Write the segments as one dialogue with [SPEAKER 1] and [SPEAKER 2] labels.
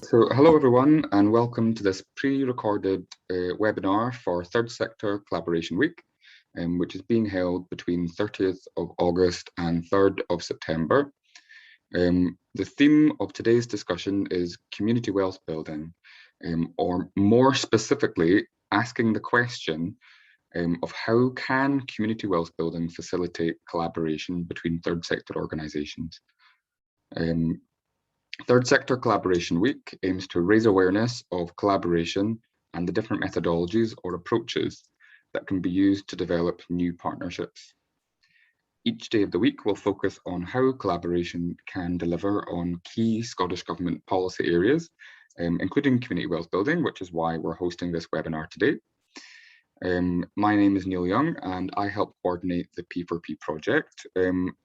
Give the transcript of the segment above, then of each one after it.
[SPEAKER 1] So hello everyone and welcome to this pre-recorded webinar for Third Sector Collaboration Week, which is being held between 30th of August and 3rd of September. The theme of today's discussion is community wealth building, or more specifically, asking the question of how can community wealth building facilitate collaboration between third sector organisations. Third Sector Collaboration Week aims to raise awareness of collaboration and the different methodologies or approaches that can be used to develop new partnerships. Each day of the week will focus on how collaboration can deliver on key Scottish Government policy areas, including community wealth building, which is why we're hosting this webinar today. My name is Neil Young and I help coordinate the P4P project.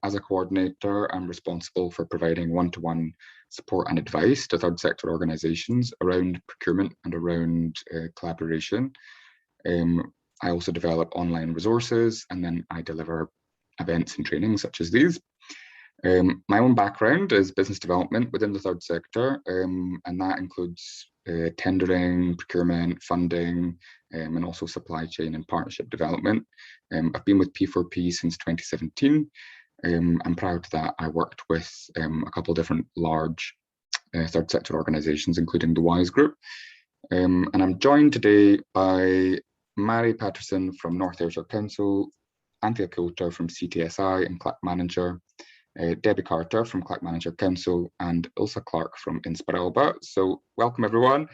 [SPEAKER 1] As a coordinator, I'm responsible for providing one-to-one support and advice to third sector organisations around procurement and around collaboration. I also develop online resources and then I deliver events and training such as these. My own background is business development within the third sector, and that includes tendering, procurement, funding, and also supply chain and partnership development. I've been with P4P since 2017, and prior to that I worked with a couple of different large third sector organisations, including the WISE Group. And I'm joined today by Mhairi Paterson from North Ayrshire Council, Anthea Coulter from CTSI and Clackmannanshire, Debbie Carter from Clackmannanshire Council, and Ailsa Clark from Inspiralba. So welcome everyone.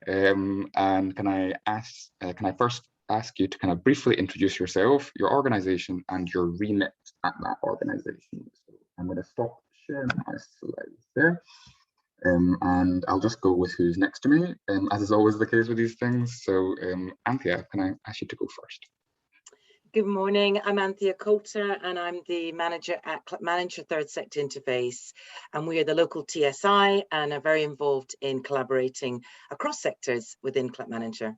[SPEAKER 1] And can I first ask you to kind of briefly introduce yourself, your organisation, and your remit at that organisation. So I'm going to stop sharing my slides there. And I'll just go with who's next to me, as is always the case with these things. So Anthea, can I ask you to go first?
[SPEAKER 2] Good morning, I'm Anthea Coulter and I'm the manager at Clackmannanshire Third Sector Interface, and we are the local TSI and are very involved in collaborating across sectors within Clackmannanshire.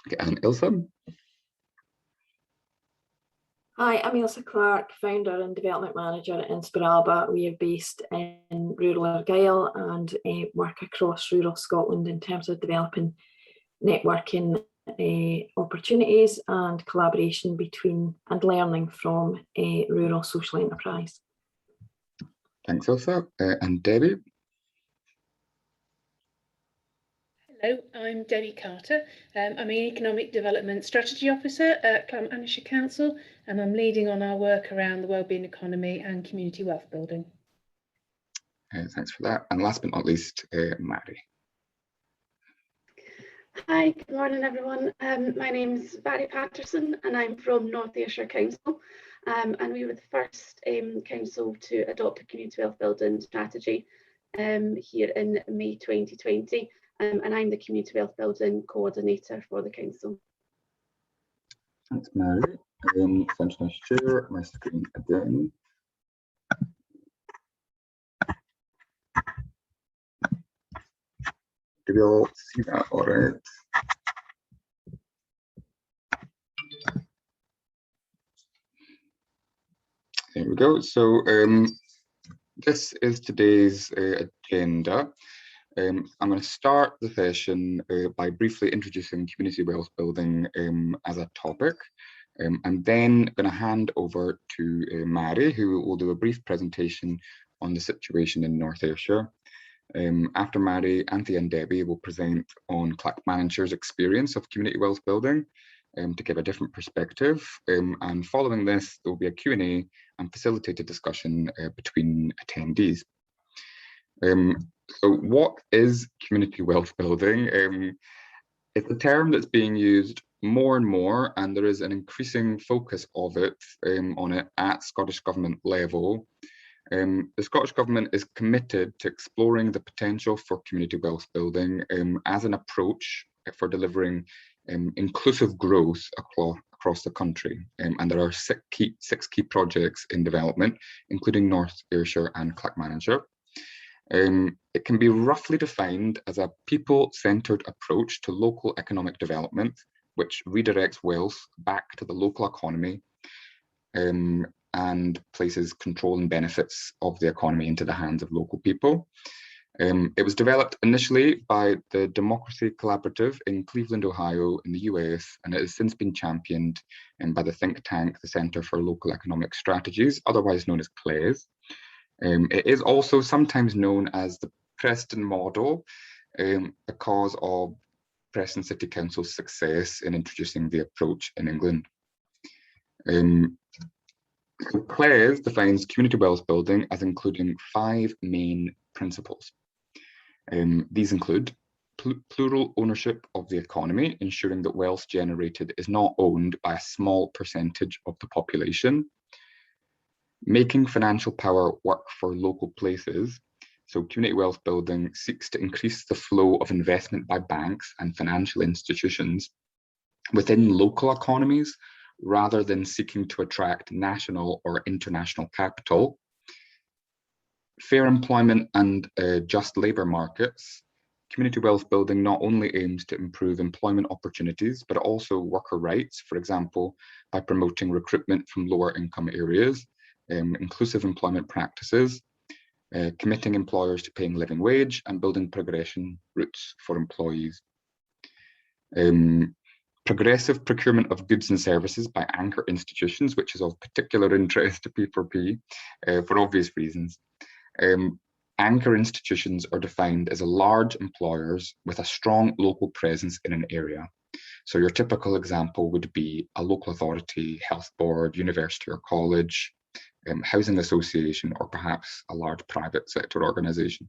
[SPEAKER 1] Okay, and Ailsa?
[SPEAKER 3] Hi, I'm Ailsa Clark, founder and development manager at Inspiralba. We are based in rural Argyll and work across rural Scotland in terms of developing networking opportunities and collaboration between and learning from rural social enterprise.
[SPEAKER 1] Thanks, Ailsa. And Debbie?
[SPEAKER 4] Hello, I'm Debbie Carter. I'm an Economic Development Strategy Officer at Clackmannanshire Council, and I'm leading on our work around the wellbeing economy and community wealth building.
[SPEAKER 1] Thanks for that. And last but not least, Mhairi.
[SPEAKER 5] Hi, good morning everyone. My name is Mhairi Paterson and I'm from North Ayrshire Council, and we were the first council to adopt a community wealth building strategy here in May 2020, and I'm the community wealth building coordinator for the council.
[SPEAKER 1] Thanks, Mhairi. So I'm just going to share my screen again. Do we all see that all right? There we go. So this is today's agenda. I'm going to start the session by briefly introducing community wealth building as a topic, and then going to hand over to Mhairi, who will do a brief presentation on the situation in North Ayrshire. After Mhairi, Anthea and Debbie will present on Clackmannanshire experience of community wealth building to give a different perspective. And following this, there will be a Q&A and facilitated discussion between attendees. So what is community wealth building? It's a term that's being used more and more, and there is an increasing focus of it on it at Scottish Government level. The Scottish Government is committed to exploring the potential for community wealth building as an approach for delivering inclusive growth across the country. And there are six key projects in development, including North Ayrshire and Clackmannanshire. It can be roughly defined as a people-centred approach to local economic development, which redirects wealth back to the local economy and places control and benefits of the economy into the hands of local people. It was developed initially by the Democracy Collaborative in Cleveland, Ohio, in the US, and it has since been championed by the think tank, the Centre for Local Economic Strategies, otherwise known as CLES. It is also sometimes known as the Preston model because of Preston City Council's success in introducing the approach in England. CLES defines community wealth building as including 5 main principles. These include plural ownership of the economy, ensuring that wealth generated is not owned by a small percentage of the population. Making financial power work for local places. So community wealth building seeks to increase the flow of investment by banks and financial institutions within local economies, rather than seeking to attract national or international capital. Fair employment and just labour markets. Community wealth building not only aims to improve employment opportunities, but also worker rights, for example, by promoting recruitment from lower income areas, inclusive employment practices, committing employers to paying living wage, and building progression routes for employees. Progressive procurement of goods and services by anchor institutions, which is of particular interest to P4P for obvious reasons. Anchor institutions are defined as large employers with a strong local presence in an area. So your typical example would be a local authority, health board, university or college, housing association, or perhaps a large private sector organisation.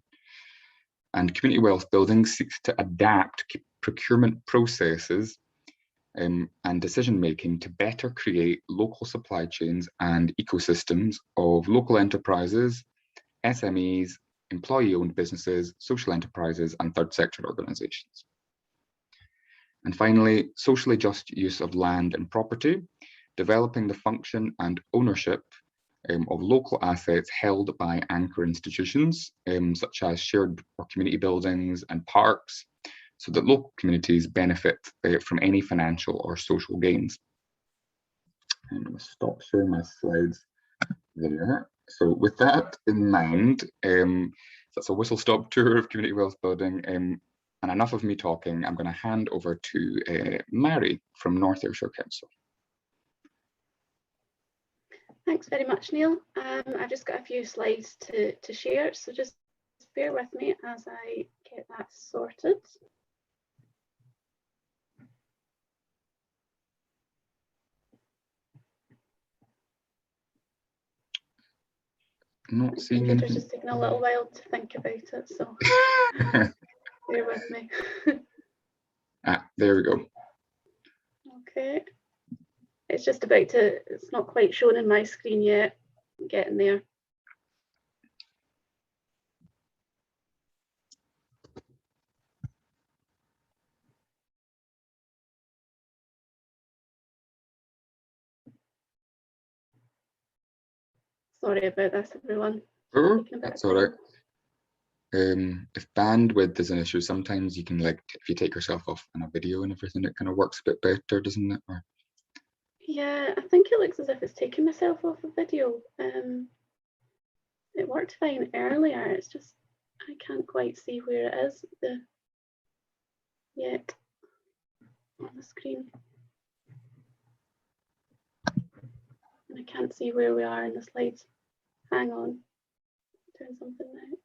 [SPEAKER 1] And community wealth building seeks to adapt procurement processes and decision-making to better create local supply chains and ecosystems of local enterprises, SMEs, employee-owned businesses, social enterprises, and third sector organisations. And finally, socially just use of land and property, developing the function and ownership of local assets held by anchor institutions, such as shared or community buildings and parks, so that local communities benefit from any financial or social gains. And I'm going to stop sharing my slides there. So with that in mind, that's a whistle-stop tour of community wealth building. And enough of me talking, I'm going to hand over to Mhairi from North Ayrshire Council.
[SPEAKER 5] Thanks very much, Neil. I've just got a few slides to share, so just bear with me as I get that sorted.
[SPEAKER 1] Not seeing
[SPEAKER 5] anything.
[SPEAKER 1] It's
[SPEAKER 5] just taking a little while to think about it, so bear with me.
[SPEAKER 1] There we go.
[SPEAKER 5] Okay, it's just about to, it's not quite shown in my screen yet, I'm getting there. Sorry about this, everyone.
[SPEAKER 1] Oh, that's all right. If bandwidth is an issue, sometimes you can, like, if you take yourself off on a video and everything, it kind of works a bit better, doesn't it? Or...
[SPEAKER 5] Yeah, I think it looks as if it's taking myself off a video. It worked fine earlier. It's just I can't quite see where it is yet on the screen. And I can't see where we are in the slides. Hang on, doing something now.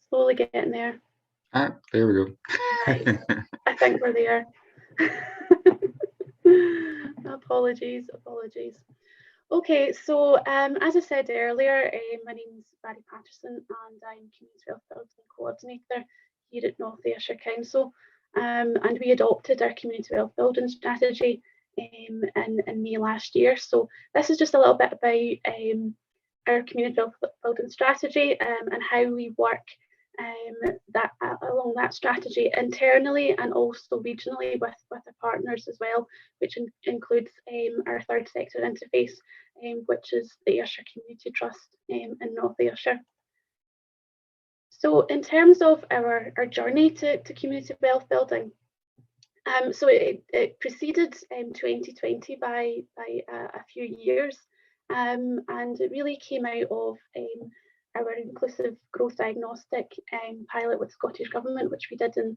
[SPEAKER 5] Slowly getting there.
[SPEAKER 1] There we go.
[SPEAKER 5] Right. I think we're there. Apologies. Okay, so as I said earlier, my name is Mhairi Paterson and I'm Community Wealth Building Coordinator here at North Ayrshire Council. And we adopted our Community Wealth Building strategy in May last year. So this is just a little bit about our Community Wealth Building strategy and how we work along that strategy internally and also regionally with our partners as well, which includes our third sector interface, which is the Ayrshire Community Trust in North Ayrshire. So in terms of our journey to community wealth building, So it preceded 2020 by a few years, and it really came out of our inclusive growth diagnostic pilot with Scottish Government, which we did in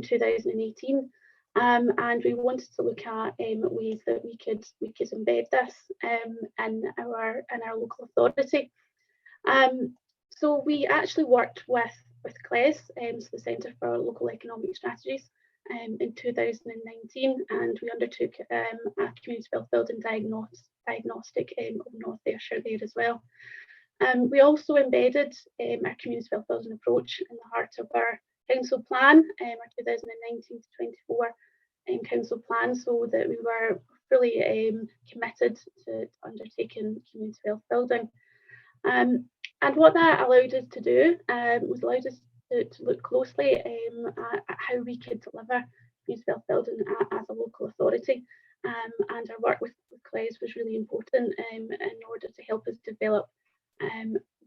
[SPEAKER 5] 2018. And we wanted to look at ways that we could embed this in our local authority. So we actually worked with CLES, so the Centre for Local Economic Strategies, in 2019, and we undertook a community wealth building diagnostic of North Ayrshire there as well. We also embedded our community wealth building approach in the heart of our council plan, our 2019 to 24 council plan, so that we were fully committed to undertaking community wealth building. And what that allowed us to do was allowed us to look closely at how we could deliver community wealth building as a local authority. And our work with CLES was really important in order to help us develop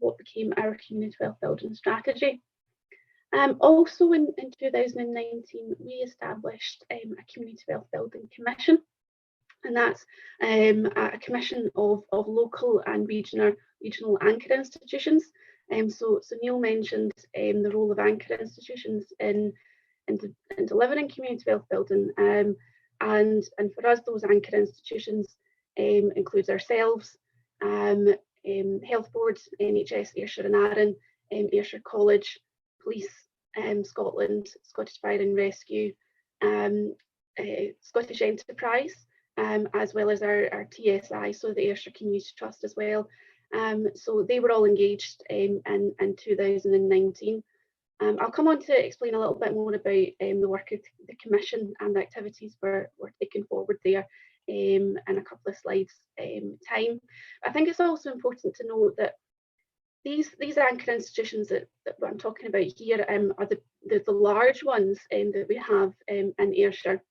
[SPEAKER 5] what became our community wealth building strategy. Also in 2019, we established a community wealth building commission, and that's a commission of local and regional anchor institutions. So Neil mentioned the role of anchor institutions in delivering community wealth building, and for us, those anchor institutions includes ourselves, health boards, NHS Ayrshire and Arran, Ayrshire College, Police, Scotland, Scottish Fire and Rescue, Scottish Enterprise, as well as our TSI, so the Ayrshire Community Trust as well. So they were all engaged in 2019. I'll come on to explain a little bit more about the work of the Commission and the activities we're taking forward there in a couple of slides time. I think it's also important to note that these anchor institutions that I'm talking about here are the large ones that we have in Ayrshire.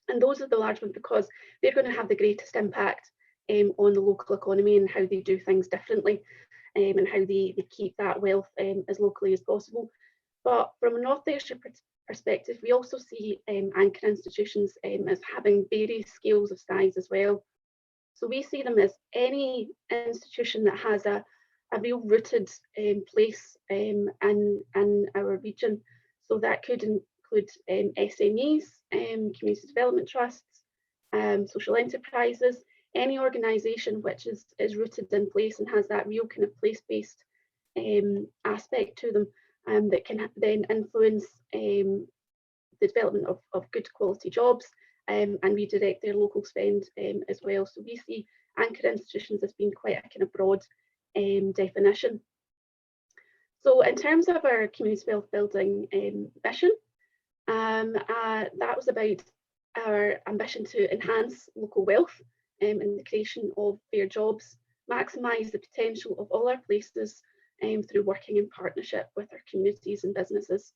[SPEAKER 5] And those are the large ones because they're going to have the greatest impact on the local economy and how they do things differently, and how they keep that wealth as locally as possible. But from a North Ayrshire perspective, we also see anchor institutions as having various scales of size as well. So we see them as any institution that has a real rooted place in our region. So that could include SMEs, community development trusts, social enterprises, any organisation which is rooted in place and has that real kind of place-based aspect to them, that can then influence the development of good quality jobs and redirect their local spend as well. So we see anchor institutions as being quite a kind of broad definition. So in terms of our community wealth building mission, that was about our ambition to enhance local wealth and the creation of fair jobs, maximise the potential of all our places through working in partnership with our communities and businesses.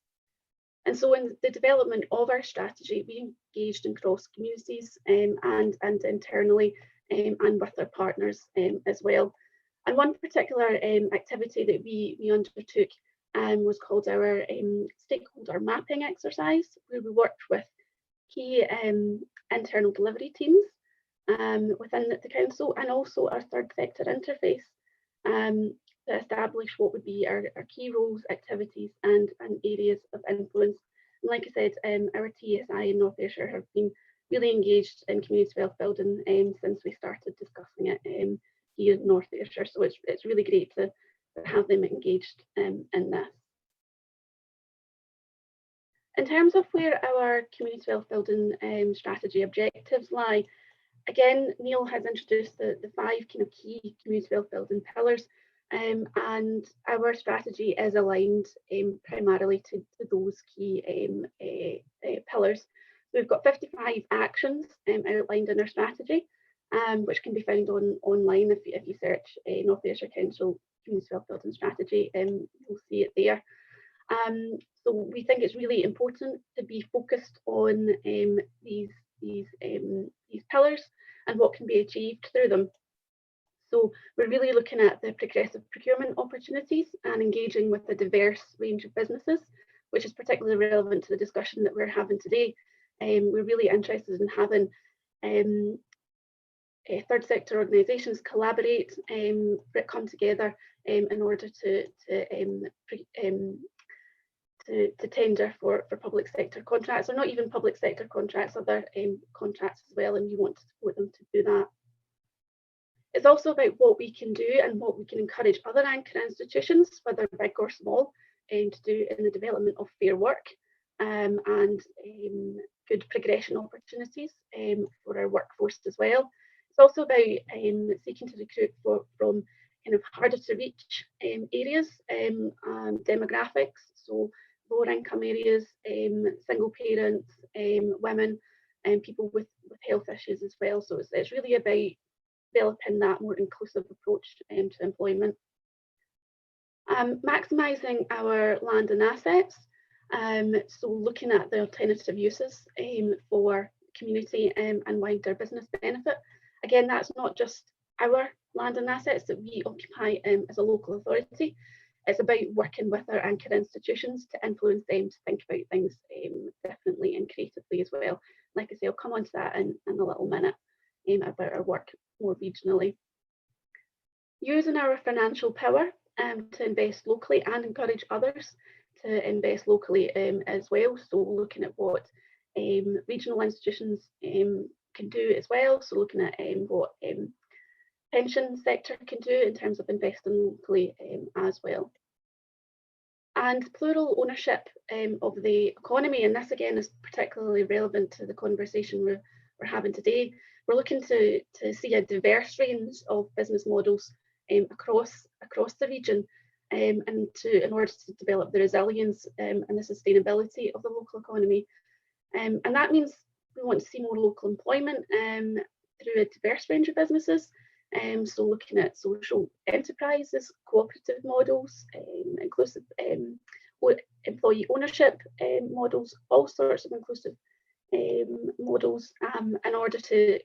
[SPEAKER 5] And so in the development of our strategy, we engaged in cross communities and internally and with our partners as well. And one particular activity that we undertook was called our stakeholder mapping exercise, where we worked with key internal delivery teams within the council and also our third sector interface to establish what would be our key roles, activities and areas of influence. And like I said, our TSI in North Ayrshire have been really engaged in community wealth building since we started discussing it here in North Ayrshire. So it's really great to have them engaged in this. In terms of where our community wealth building strategy objectives lie, again, Neil has introduced the 5 kind of key community wealth building pillars, and our strategy is aligned primarily to those key pillars. So we've got 55 actions outlined in our strategy, which can be found online if you search North Ayrshire Council Community Wealth Building Strategy, you'll see it there. So we think it's really important to be focused on these pillars and what can be achieved through them. So we're really looking at the progressive procurement opportunities and engaging with a diverse range of businesses, which is particularly relevant to the discussion that we're having today. we're really interested in having third sector organisations collaborate, come together in order to tender for public sector contracts, or not even public sector contracts, other contracts as well, and we want to support them to do that. It's also about what we can do and what we can encourage other anchor institutions, whether big or small, to do in the development of fair work and good progression opportunities for our workforce as well. It's also about seeking to recruit from kind of harder to reach areas and demographics, so lower income areas, single parents, women, and people with health issues as well. So it's really about developing that more inclusive approach to employment. Maximising our land and assets, so looking at the alternative uses for community and wider business benefit. Again, that's not just our land and assets that we occupy as a local authority. It's about working with our anchor institutions to influence them to think about things differently and creatively as well. Like I say, I'll come on to that in a little minute about our work more regionally. Using our financial power to invest locally and encourage others to invest locally as well. So looking at what regional institutions can do as well. So looking at what pension sector can do in terms of investing locally as well. And plural ownership of the economy, and this again is particularly relevant to the conversation we're having today. We're looking to see a diverse range of business models across the region, in order to develop the resilience and the sustainability of the local economy. And that means we want to see more local employment through a diverse range of businesses. So looking at social enterprises, cooperative models, inclusive employee ownership models, all sorts of inclusive models in order to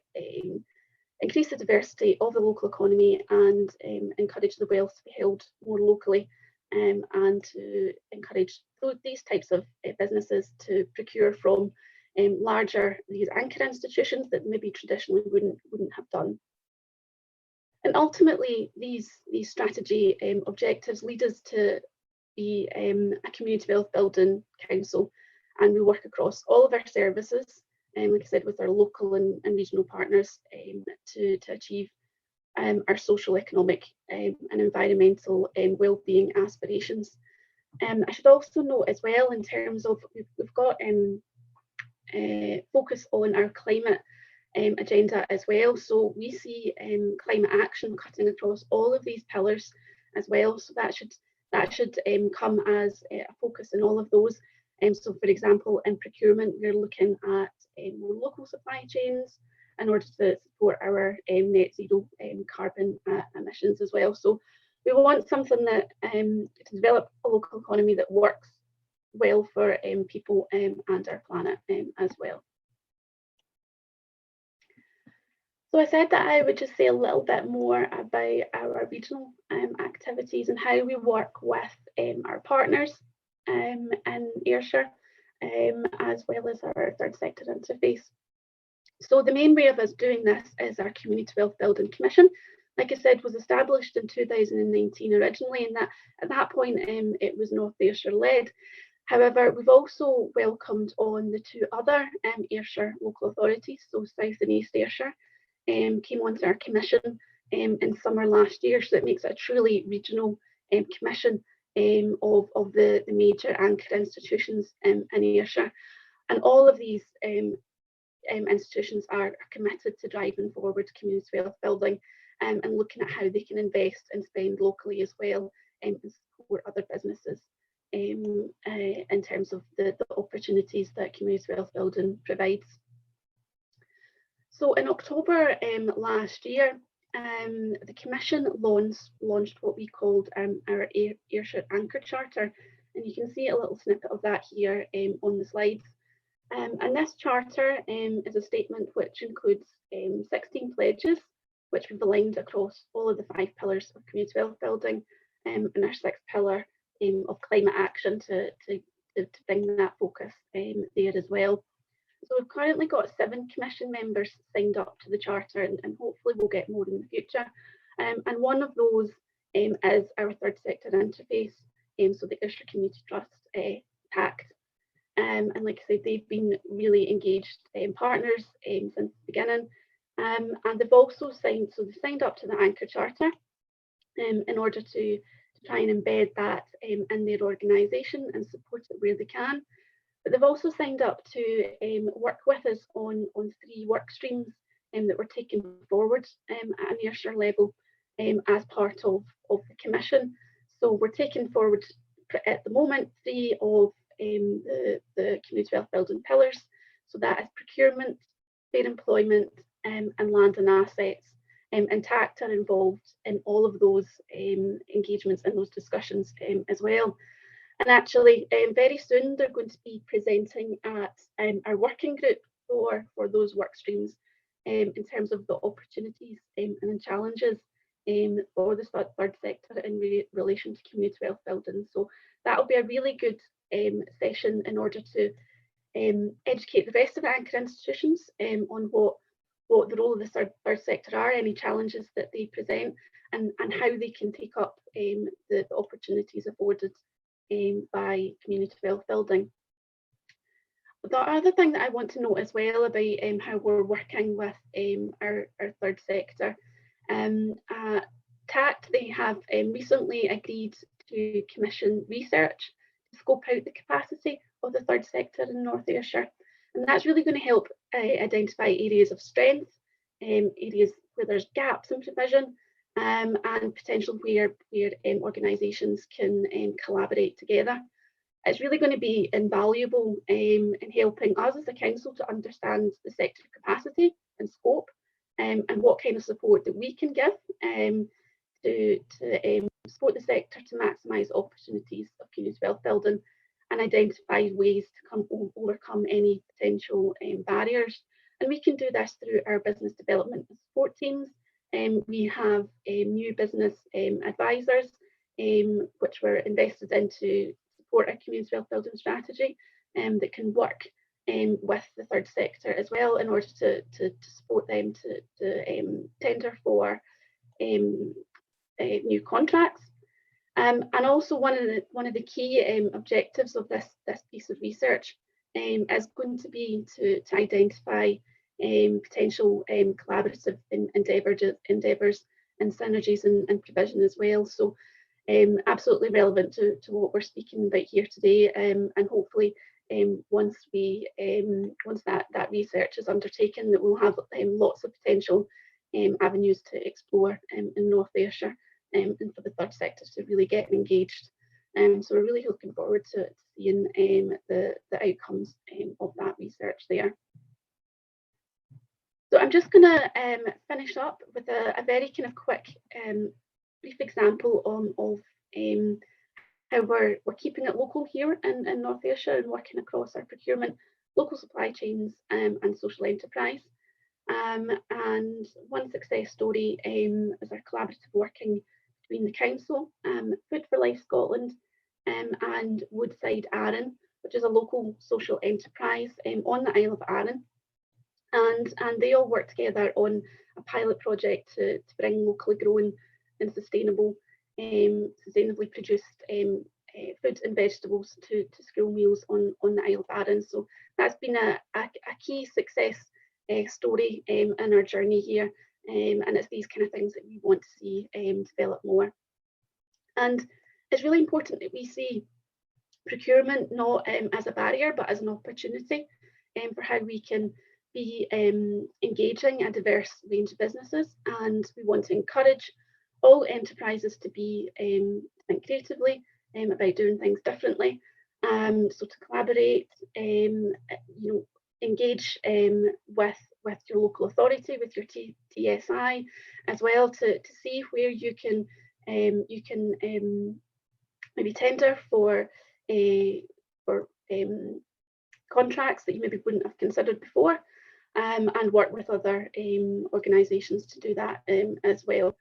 [SPEAKER 5] increase the diversity of the local economy and encourage the wealth to be held more locally, and to encourage these types of businesses to procure from these anchor institutions that maybe traditionally wouldn't have done. And ultimately, these strategy objectives lead us to be a community wealth building council, and we work across all of our services, like I said, with our local and regional partners to achieve our social, economic and environmental well-being aspirations. I should also note as well, in terms of we've got focus on our climate agenda as well. So we see climate action cutting across all of these pillars as well. So that should come as a focus in all of those. So for example, in procurement, we're looking at more local supply chains in order to support our net zero carbon emissions as well. So we want something that to develop a local economy that works well for people and our planet as well. So I said that I would just say a little bit more about our regional activities and how we work with our partners in Ayrshire, as well as our third sector interface. So the main way of us doing this is our Community Wealth Building Commission. Like I said, was established in 2019 originally, and at that point it was North Ayrshire led. However, we've also welcomed on the two other Ayrshire local authorities, so South and East Ayrshire, came onto our commission in summer last year, so it makes it a truly regional commission of the major anchor institutions in Ayrshire. And all of these institutions are committed to driving forward community wealth building and looking at how they can invest and spend locally as well, and support other businesses in terms of the opportunities that community wealth building provides. So in October last year, the Commission launched what we called our Ayrshire Anchor Charter, and you can see a little snippet of that here on the slides. And this charter is a statement which includes 16 pledges, which we've aligned across all of the 5 pillars of community wealth building, and our 6th pillar of climate action to bring that focus there as well. So we've currently got 7 commission members signed up to the charter, and hopefully we'll get more in the future. And one of those is our third sector interface, so the Ayrshire Community Trust TACT. And like I said, they've been really engaged partners since the beginning. And they've also signed up to the Anchor Charter in order to try and embed that in their organisation and support it where they can. But they've also signed up to work with us on 3 work streams that we're taking forward at an Ayrshire level as part of the Commission. So we're taking forward at the moment 3 of the community wealth building pillars. So that is procurement, fair employment, and land and assets. And TACT are involved in all of those engagements and those discussions as well. And actually, very soon they're going to be presenting at our working group for those work streams in terms of the opportunities and the challenges for the third sector in relation to community wealth building. So that'll be a really good session in order to educate the rest of the anchor institutions on what the role of the third sector are, any challenges that they present, and how they can take up the opportunities afforded by community wealth building. The other thing that I want to note as well about how we're working with our third sector, TACT, they have recently agreed to commission research to scope out the capacity of the third sector in North Ayrshire. And that's really going to help identify areas of strength, areas where there's gaps in provision, and potential where organisations can collaborate together. It's really going to be invaluable in helping us as a council to understand the sector capacity and scope, and what kind of support that we can give to support the sector to maximise opportunities of community wealth building and identify ways to overcome any potential barriers. And we can do this through our business development and support teams. We have new business advisors, which were invested into support our community wealth building strategy, that can work with the third sector as well in order to support them to tender for new contracts. And also one of the key objectives of this piece of research is going to be to identify potential collaborative endeavours and synergies and provision as well. So absolutely relevant to what we're speaking about here today, and hopefully once that research is undertaken, that we'll have lots of potential avenues to explore in North Ayrshire, and for the third sector to really get engaged. So we're really looking forward to seeing the outcomes of that research there. So I'm just going to finish up with a very kind of quick brief example of how we're keeping it local here in North Ayrshire and working across our procurement, local supply chains, and social enterprise. And one success story is our collaborative working between the council, Food for Life Scotland, and Woodside Arran, which is a local social enterprise on the Isle of Arran. And they all work together on a pilot project to bring locally grown and sustainably produced food and vegetables to school meals on the Isle of Arran. So that's been a key success story in our journey here, and it's these kind of things that we want to see develop more. And it's really important that we see procurement not as a barrier but as an opportunity for how we can be engaging a diverse range of businesses, and we want to encourage all enterprises to be think creatively about doing things differently. So to collaborate, engage with your local authority, with your TSI as well, to see where you can maybe tender for contracts that you maybe wouldn't have considered before, and work with other organisations to do that as well.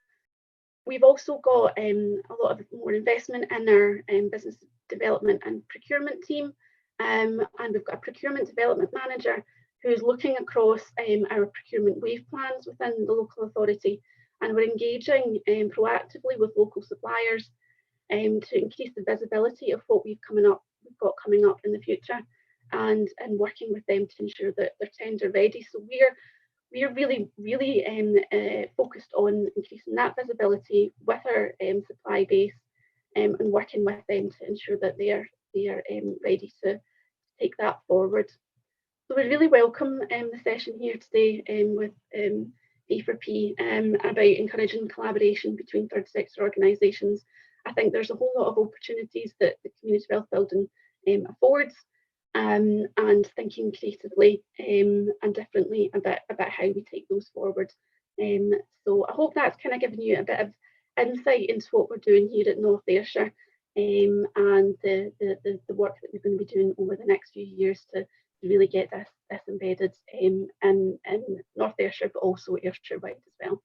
[SPEAKER 5] We've also got a lot of more investment in our business development and procurement team, and we've got a procurement development manager who's looking across our procurement wave plans within the local authority, and we're engaging proactively with local suppliers to increase the visibility of what we've got coming up in the future, and working with them to ensure that they're tender ready. So we're really focused on increasing that visibility with our supply base, and working with them to ensure that they are ready to take that forward. So we really welcome the session here today with D4P about encouraging collaboration between third sector organisations. I think there's a whole lot of opportunities that the community wealth building affords, and thinking creatively and differently about how we take those forward. So I hope that's kind of given you a bit of insight into what we're doing here at North Ayrshire, and the work that we're going to be doing over the next few years to really get this embedded in North Ayrshire, but also Ayrshire wide as well.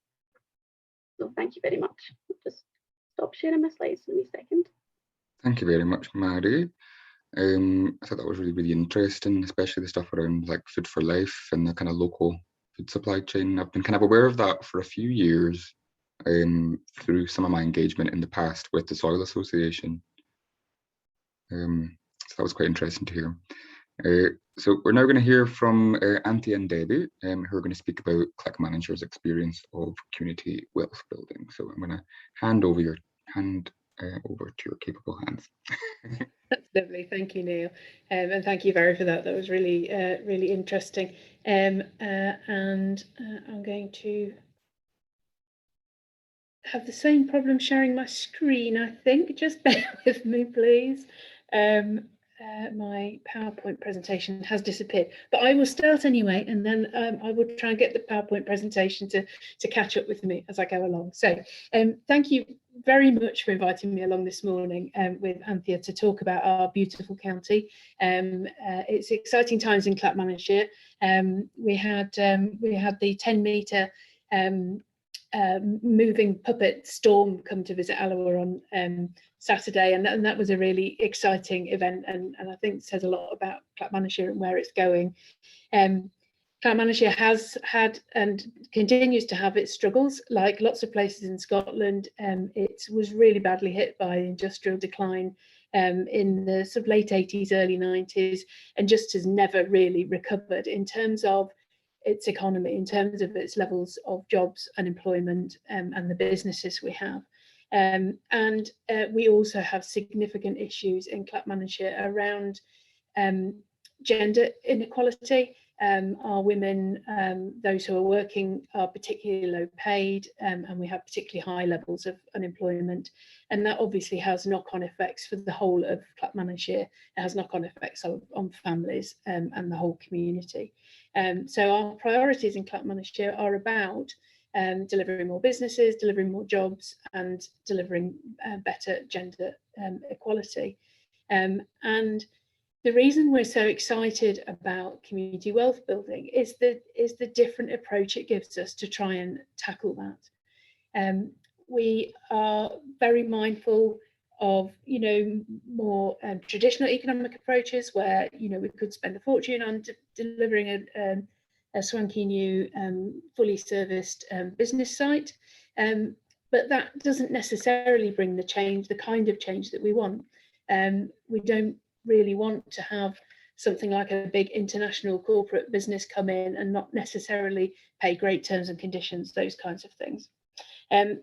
[SPEAKER 5] So thank you very much. I'll just stop sharing my slides in a second.
[SPEAKER 1] Thank you very much, Mhairi. I thought that was really interesting, especially the stuff around like Food for Life and the kind of local food supply chain. I've been kind of aware of that for a few years through some of my engagement in the past with the Soil Association. So that was quite interesting to hear. So we're now going to hear from Anthea and Debbie, who are going to speak about Clackmannanshire's experience of community wealth building. So I'm going to hand over to your capable hands.
[SPEAKER 4] That's lovely, thank you, Neil, and thank you, Mhairi, for that. That was really interesting. And I'm going to have the same problem sharing my screen, I think. Just bear with me, please. My PowerPoint presentation has disappeared, but I will start anyway, and then I will try and get the PowerPoint presentation to catch up with me as I go along. So thank you very much for inviting me along this morning with Anthea to talk about our beautiful county. It's exciting times in Clackmannanshire. We had the 10-metre moving puppet storm come to visit Alloa on Saturday, and that was a really exciting event, and I think says a lot about Clackmannanshire and where it's going. Clackmannanshire has had and continues to have its struggles, like lots of places in Scotland. It was really badly hit by industrial decline in the sort of late 80s, early 90s, and just has never really recovered in terms of its economy, in terms of its levels of jobs and employment, and the businesses we have. And we also have significant issues in Clackmannanshire around gender inequality. Our women, those who are working, are particularly low paid, and we have particularly high levels of unemployment, and that obviously has knock-on effects for the whole of Clackmannanshire. It has knock-on effects on families and the whole community. So our priorities in Clackmannanshire are about delivering more businesses, delivering more jobs, and delivering better gender equality. And the reason we're so excited about community wealth building is the different approach it gives us to try and tackle that. We are very mindful of, more traditional economic approaches where, we could spend a fortune on delivering a swanky new fully serviced business site, but that doesn't necessarily bring the kind of change that we want. We don't really want to have something like a big international corporate business come in and not necessarily pay great terms and conditions, those kinds of things.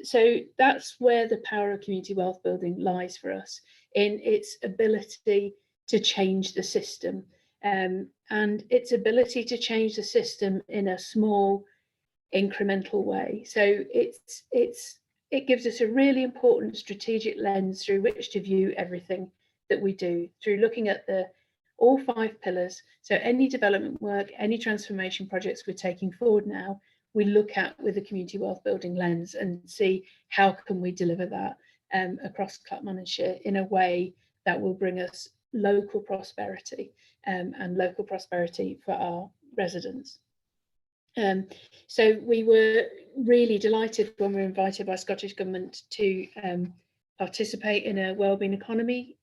[SPEAKER 4] So that's where the power of community wealth building lies for us, in its ability to change the system, and its ability to change the system in a small, incremental way. So it gives us a really important strategic lens through which to view everything that we do, through looking at all 5 pillars. So any development work, any transformation projects we're taking forward now, we look at with a community wealth building lens and see how can we deliver that across Clackmannanshire in a way that will bring us local prosperity, and local prosperity for our residents. So we were really delighted when we were invited by Scottish Government to participate in a wellbeing economy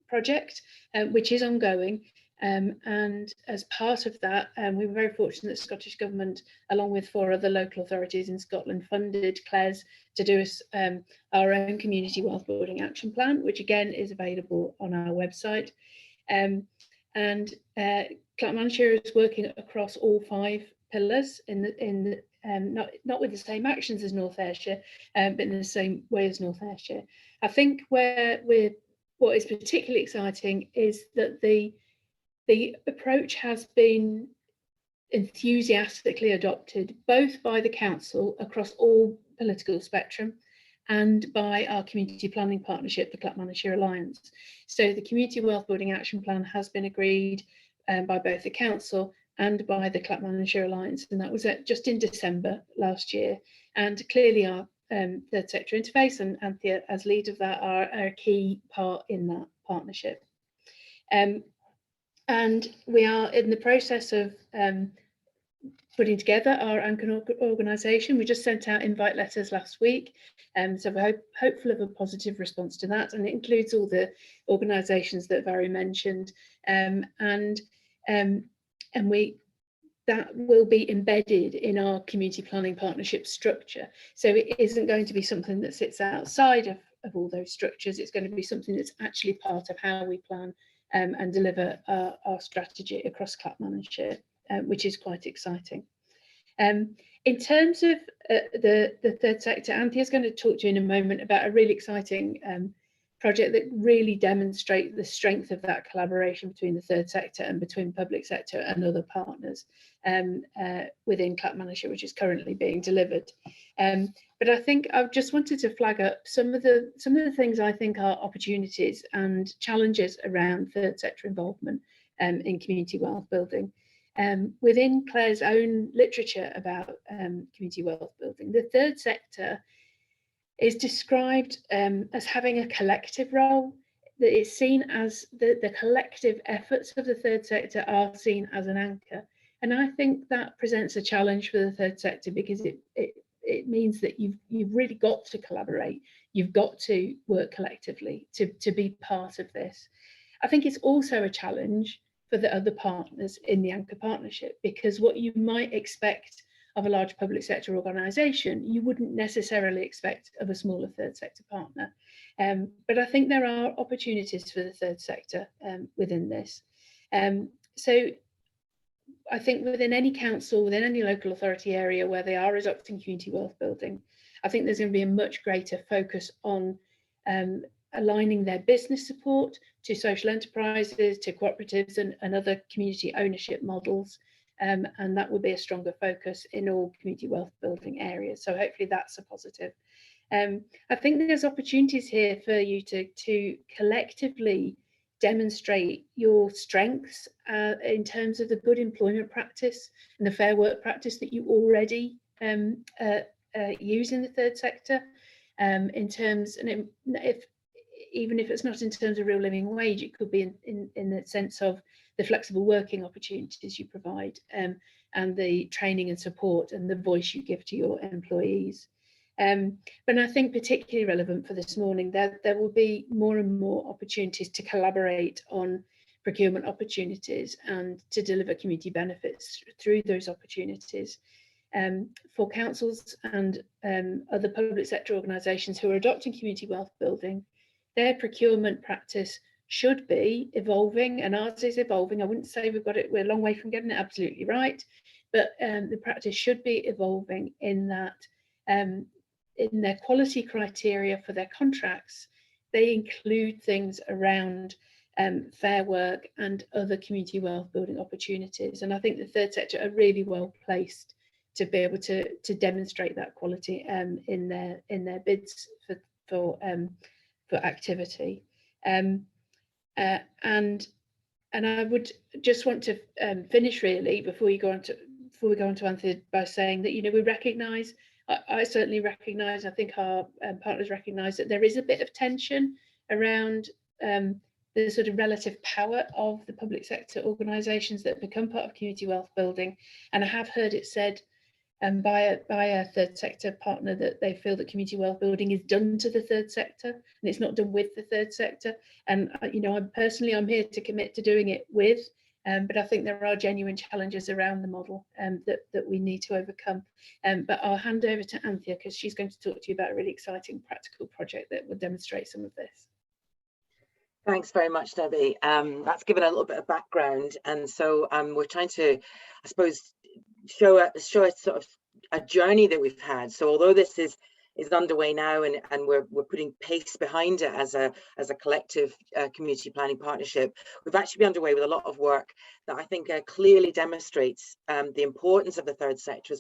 [SPEAKER 4] project, which is ongoing. And as part of that, we were very fortunate that Scottish Government, along with 4 other local authorities in Scotland, funded CLES to do us our own Community Wealth Building Action Plan, which again is available on our website. Clackmannanshire is working across all 5 pillars not with the same actions as North Ayrshire, but in the same way as North Ayrshire. I think what is particularly exciting is that the approach has been enthusiastically adopted both by the council across all political spectrum and by our community planning partnership, the Clackmannanshire Alliance. So the Community Wealth Building Action Plan has been agreed by both the council and by the Clackmannanshire Alliance, and that was just in December last year. And clearly our third sector interface and Anthea as lead of that are a key part in that partnership. And we are in the process of putting together our anchor organisation. We just sent out invite letters last week, so we're hopeful of a positive response to that, and it includes all the organisations that Mhairi mentioned, that will be embedded in our community planning partnership structure. So it isn't going to be something that sits outside of all those structures. It's going to be something that's actually part of how we plan and deliver our strategy across Clackmannanshire, which is quite exciting. In terms of the third sector, Anthea is going to talk to you in a moment about a really exciting project that really demonstrates the strength of that collaboration between the third sector and between public sector and other partners within Clackmannanshire, which is currently being delivered. But I think I've just wanted to flag up some of the things I think are opportunities and challenges around third sector involvement in community wealth building. Within Claire's own literature about community wealth building, the third sector is described as having a collective role, that is seen as the collective efforts of the third sector are seen as an anchor. And I think that presents a challenge for the third sector, because it means that you've really got to collaborate, you've got to work collectively to be part of this. I think it's also a challenge for the other partners in the anchor partnership, because what you might expect of a large public sector organisation, you wouldn't necessarily expect of a smaller third sector partner. But I think there are opportunities for the third sector within this. So I think within any council, within any local authority area where they are adopting community wealth building, I think there's going to be a much greater focus on aligning their business support to social enterprises, to cooperatives and other community ownership models. And that will be a stronger focus in all community wealth building areas. So hopefully that's a positive. I think there's opportunities here for you to collectively demonstrate your strengths in terms of the good employment practice and the fair work practice that you already use in the third sector. In terms, and even if it's not in terms of real living wage, it could be in the sense of the flexible working opportunities you provide, and the training and support and the voice you give to your employees. But I think particularly relevant for this morning, there will be more and more opportunities to collaborate on procurement opportunities and to deliver community benefits through those opportunities. For councils and other public sector organisations who are adopting community wealth building, their procurement practice should be evolving, and ours is evolving. I wouldn't say we're a long way from getting it absolutely right, but the practice should be evolving in that in their quality criteria for their contracts, they include things around fair work and other community wealth building opportunities. And I think the third sector are really well placed to be able to demonstrate that quality in their bids for activity. And I would just want to finish really before we go on to Anthea by saying that, you know, we recognise, I certainly recognise, I think our partners recognise that there is a bit of tension around the sort of relative power of the public sector organisations that become part of community wealth building. And I have heard it said by a third sector partner that they feel that community wealth building is done to the third sector and it's not done with the third sector. And you know, I'm here to commit to doing it with But I think there are genuine challenges around the model that we need to overcome. But I'll hand over to Anthea because she's going to talk to you about a really exciting practical project that will demonstrate some of this.
[SPEAKER 2] Thanks very much, Debbie. That's given a little bit of background, and so we're trying to, I suppose, show a sort of a journey that we've had. So although this is underway now, and we're putting pace behind it as a collective community planning partnership, we've actually been underway with a lot of work that I think clearly demonstrates the importance of the third sector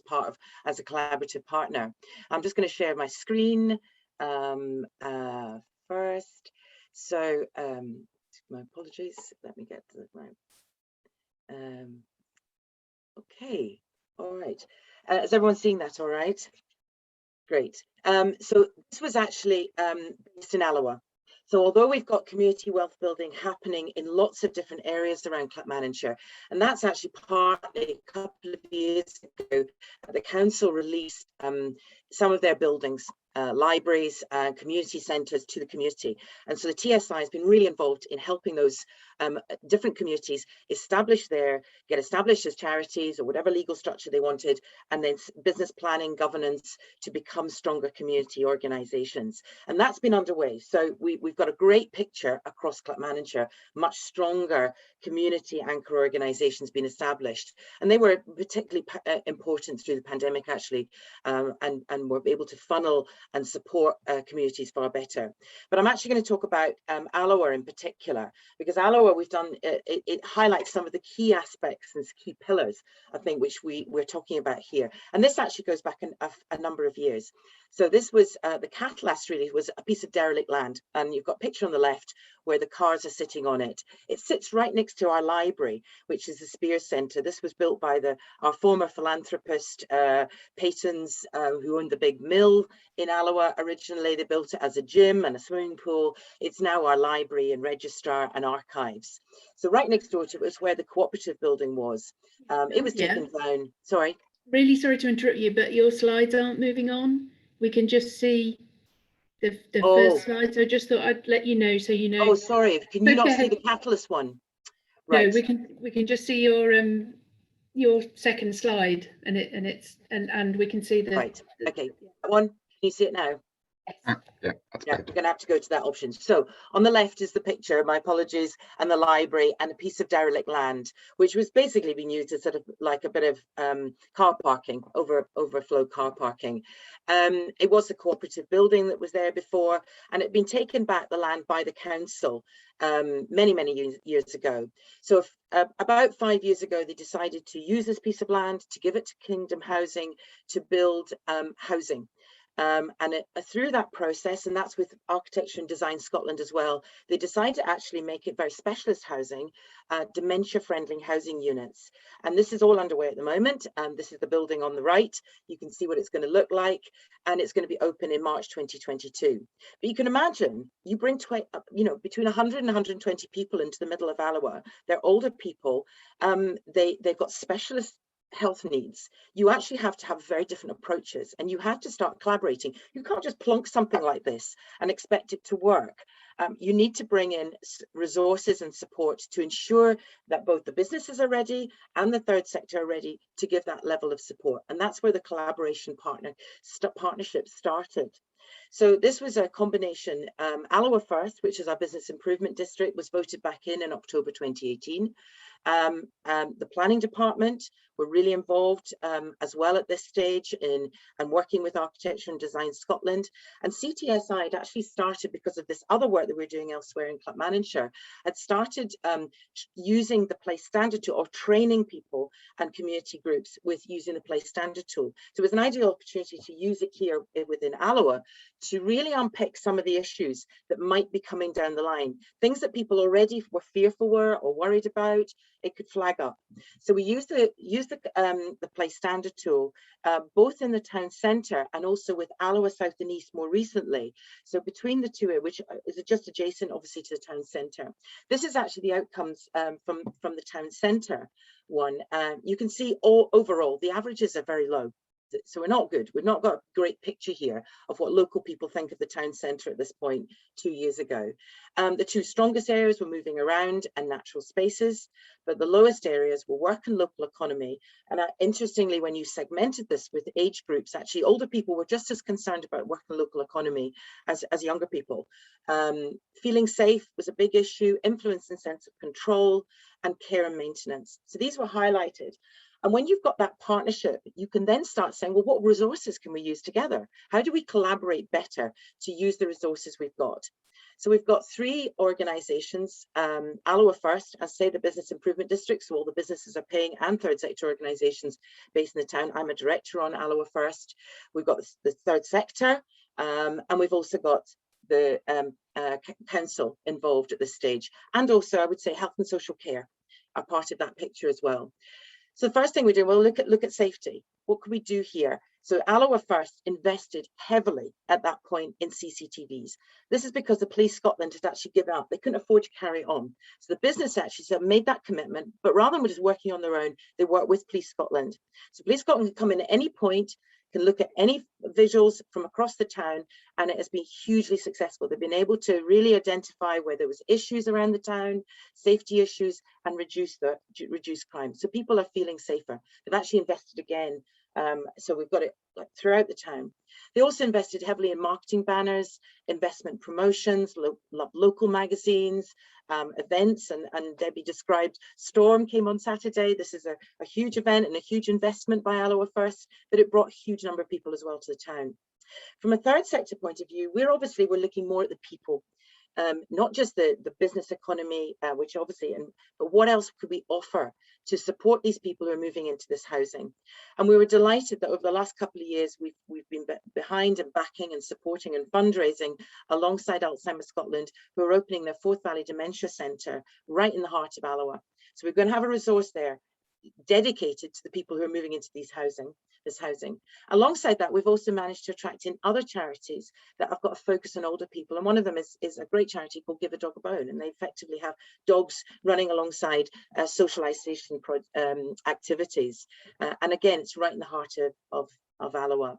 [SPEAKER 2] as a collaborative partner. I'm just going to share my screen first. So my apologies, let me get to the right. Okay, all right. Is everyone seeing that all right? Great. So this was actually based in Alloa. So although we've got community wealth building happening in lots of different areas around Clackmannanshire, and that's actually partly a couple of years ago, the council released some of their buildings, libraries, community centres to the community. And so the TSI has been really involved in helping those different communities get established as charities or whatever legal structure they wanted, and then business planning, governance to become stronger community organisations. And that's been underway. So we've got a great picture across Clackmannanshire, much stronger community anchor organisations being established. And they were particularly important through the pandemic, actually, and were able to funnel and support communities far better. But I'm actually going to talk about Alloa in particular, because Alloa, we've done, it highlights some of the key aspects and key pillars, I think, which we're talking about here. And this actually goes back a number of years. So this was the catalyst really was a piece of derelict land, and you've got a picture on the left where the cars are sitting on it. It sits right next to our library, which is the Spears Centre. This was built by our former philanthropist, Patons, who owned the big mill in Alloa. Originally, they built it as a gym and a swimming pool. It's now our library and registrar and archives. So right next door to it was where the cooperative building was. It was taken down. Sorry.
[SPEAKER 4] Really sorry to interrupt you, but your slides aren't moving on. We can just see the first slide. So I just thought I'd let you know, so you know.
[SPEAKER 2] Oh, sorry. Can you not see the catalyst one? Right.
[SPEAKER 4] No, we can just see your second slide, and we can see the.
[SPEAKER 2] Right. Okay. That one. Can you see it now?
[SPEAKER 1] Yeah,
[SPEAKER 2] we're going to have to go to that option. So on the left is the picture, my apologies, and the library and a piece of derelict land, which was basically being used as sort of like a bit of car parking, overflow car parking. It was a cooperative building that was there before, and it had been taken back, the land, by the council many years ago. So about 5 years ago, they decided to use this piece of land to give it to Kingdom Housing to build housing. Through that process, and that's with Architecture and Design Scotland as well, they decided to actually make it very specialist housing, dementia-friendly housing units. And this is all underway at the moment. This is the building on the right. You can see what it's going to look like, and it's going to be open in March 2022. But you can imagine, you bring between 100 and 120 people into the middle of Alloa. They're older people. They've got specialist health needs. You actually have to have very different approaches, and you have to start collaborating. You can't just plonk something like this and expect it to work. You need to bring in resources and support to ensure that both the businesses are ready and the third sector are ready to give that level of support. And that's where the collaboration partnership started. So this was a combination. Alloa First, which is our business improvement district, was voted back in October 2018. The planning department were really involved as well at this stage in working with Architecture and Design Scotland. And CTSI had actually started, because of this other work that we're doing elsewhere in Clackmannanshire, had started using the place standard tool, or training people and community groups with using the place standard tool. So it was an ideal opportunity to use it here within Alloa to really unpick some of the issues that might be coming down the line, things that people already were fearful or worried about. It could flag up. So we used the place standard tool both in the town centre and also with Alloa South and East more recently. So between the two, which is just adjacent obviously to the town centre. This is actually the outcomes from the town centre one. You can see overall the averages are very low. So we're not good. We've not got a great picture here of what local people think of the town centre at this point 2 years ago. The two strongest areas were moving around and natural spaces, but the lowest areas were work and local economy. And interestingly, when you segmented this with age groups, actually older people were just as concerned about work and local economy as younger people. Feeling safe was a big issue, influence and sense of control, and care and maintenance. So these were highlighted. And when you've got that partnership, you can then start saying, well, what resources can we use together? How do we collaborate better to use the resources we've got? So we've got 3 organisations, Alloa First, as say the Business Improvement District, so all the businesses are paying, and third sector organisations based in the town. I'm a director on Alloa First. We've got the third sector, and we've also got the council involved at this stage. And also, I would say, health and social care are part of that picture as well. So the first thing we do, we'll look at safety. What can we do here? So Alloa First invested heavily at that point in CCTVs. This is because the Police Scotland had actually given up. They couldn't afford to carry on. So the business actually made that commitment, but rather than just working on their own, they worked with Police Scotland. So Police Scotland can come in at any point, can look at any visuals from across the town, and it has been hugely successful. They've been able to really identify where there was issues around the town, safety issues, and reduce crime. So people are feeling safer. They've actually invested again. So we've got it like throughout the town. They also invested heavily in marketing banners, investment promotions, local magazines, events, and Debbie described Storm came on Saturday. This is a huge event and a huge investment by Alloa First, but it brought a huge number of people as well to the town. From a third sector point of view, we're looking more at the people. Not just the business economy, which obviously, but what else could we offer to support these people who are moving into this housing? And we were delighted that over the last couple of years, we've been behind and backing and supporting and fundraising alongside Alzheimer's Scotland, who are opening their Forth Valley Dementia Centre right in the heart of Alloa. So we're going to have a resource there dedicated to the people who are moving into this housing. Alongside that, we've also managed to attract in other charities that have got a focus on older people, and one of them is a great charity called Give a Dog a Bone, and they effectively have dogs running alongside socialisation activities, and again, it's right in the heart of Alloa.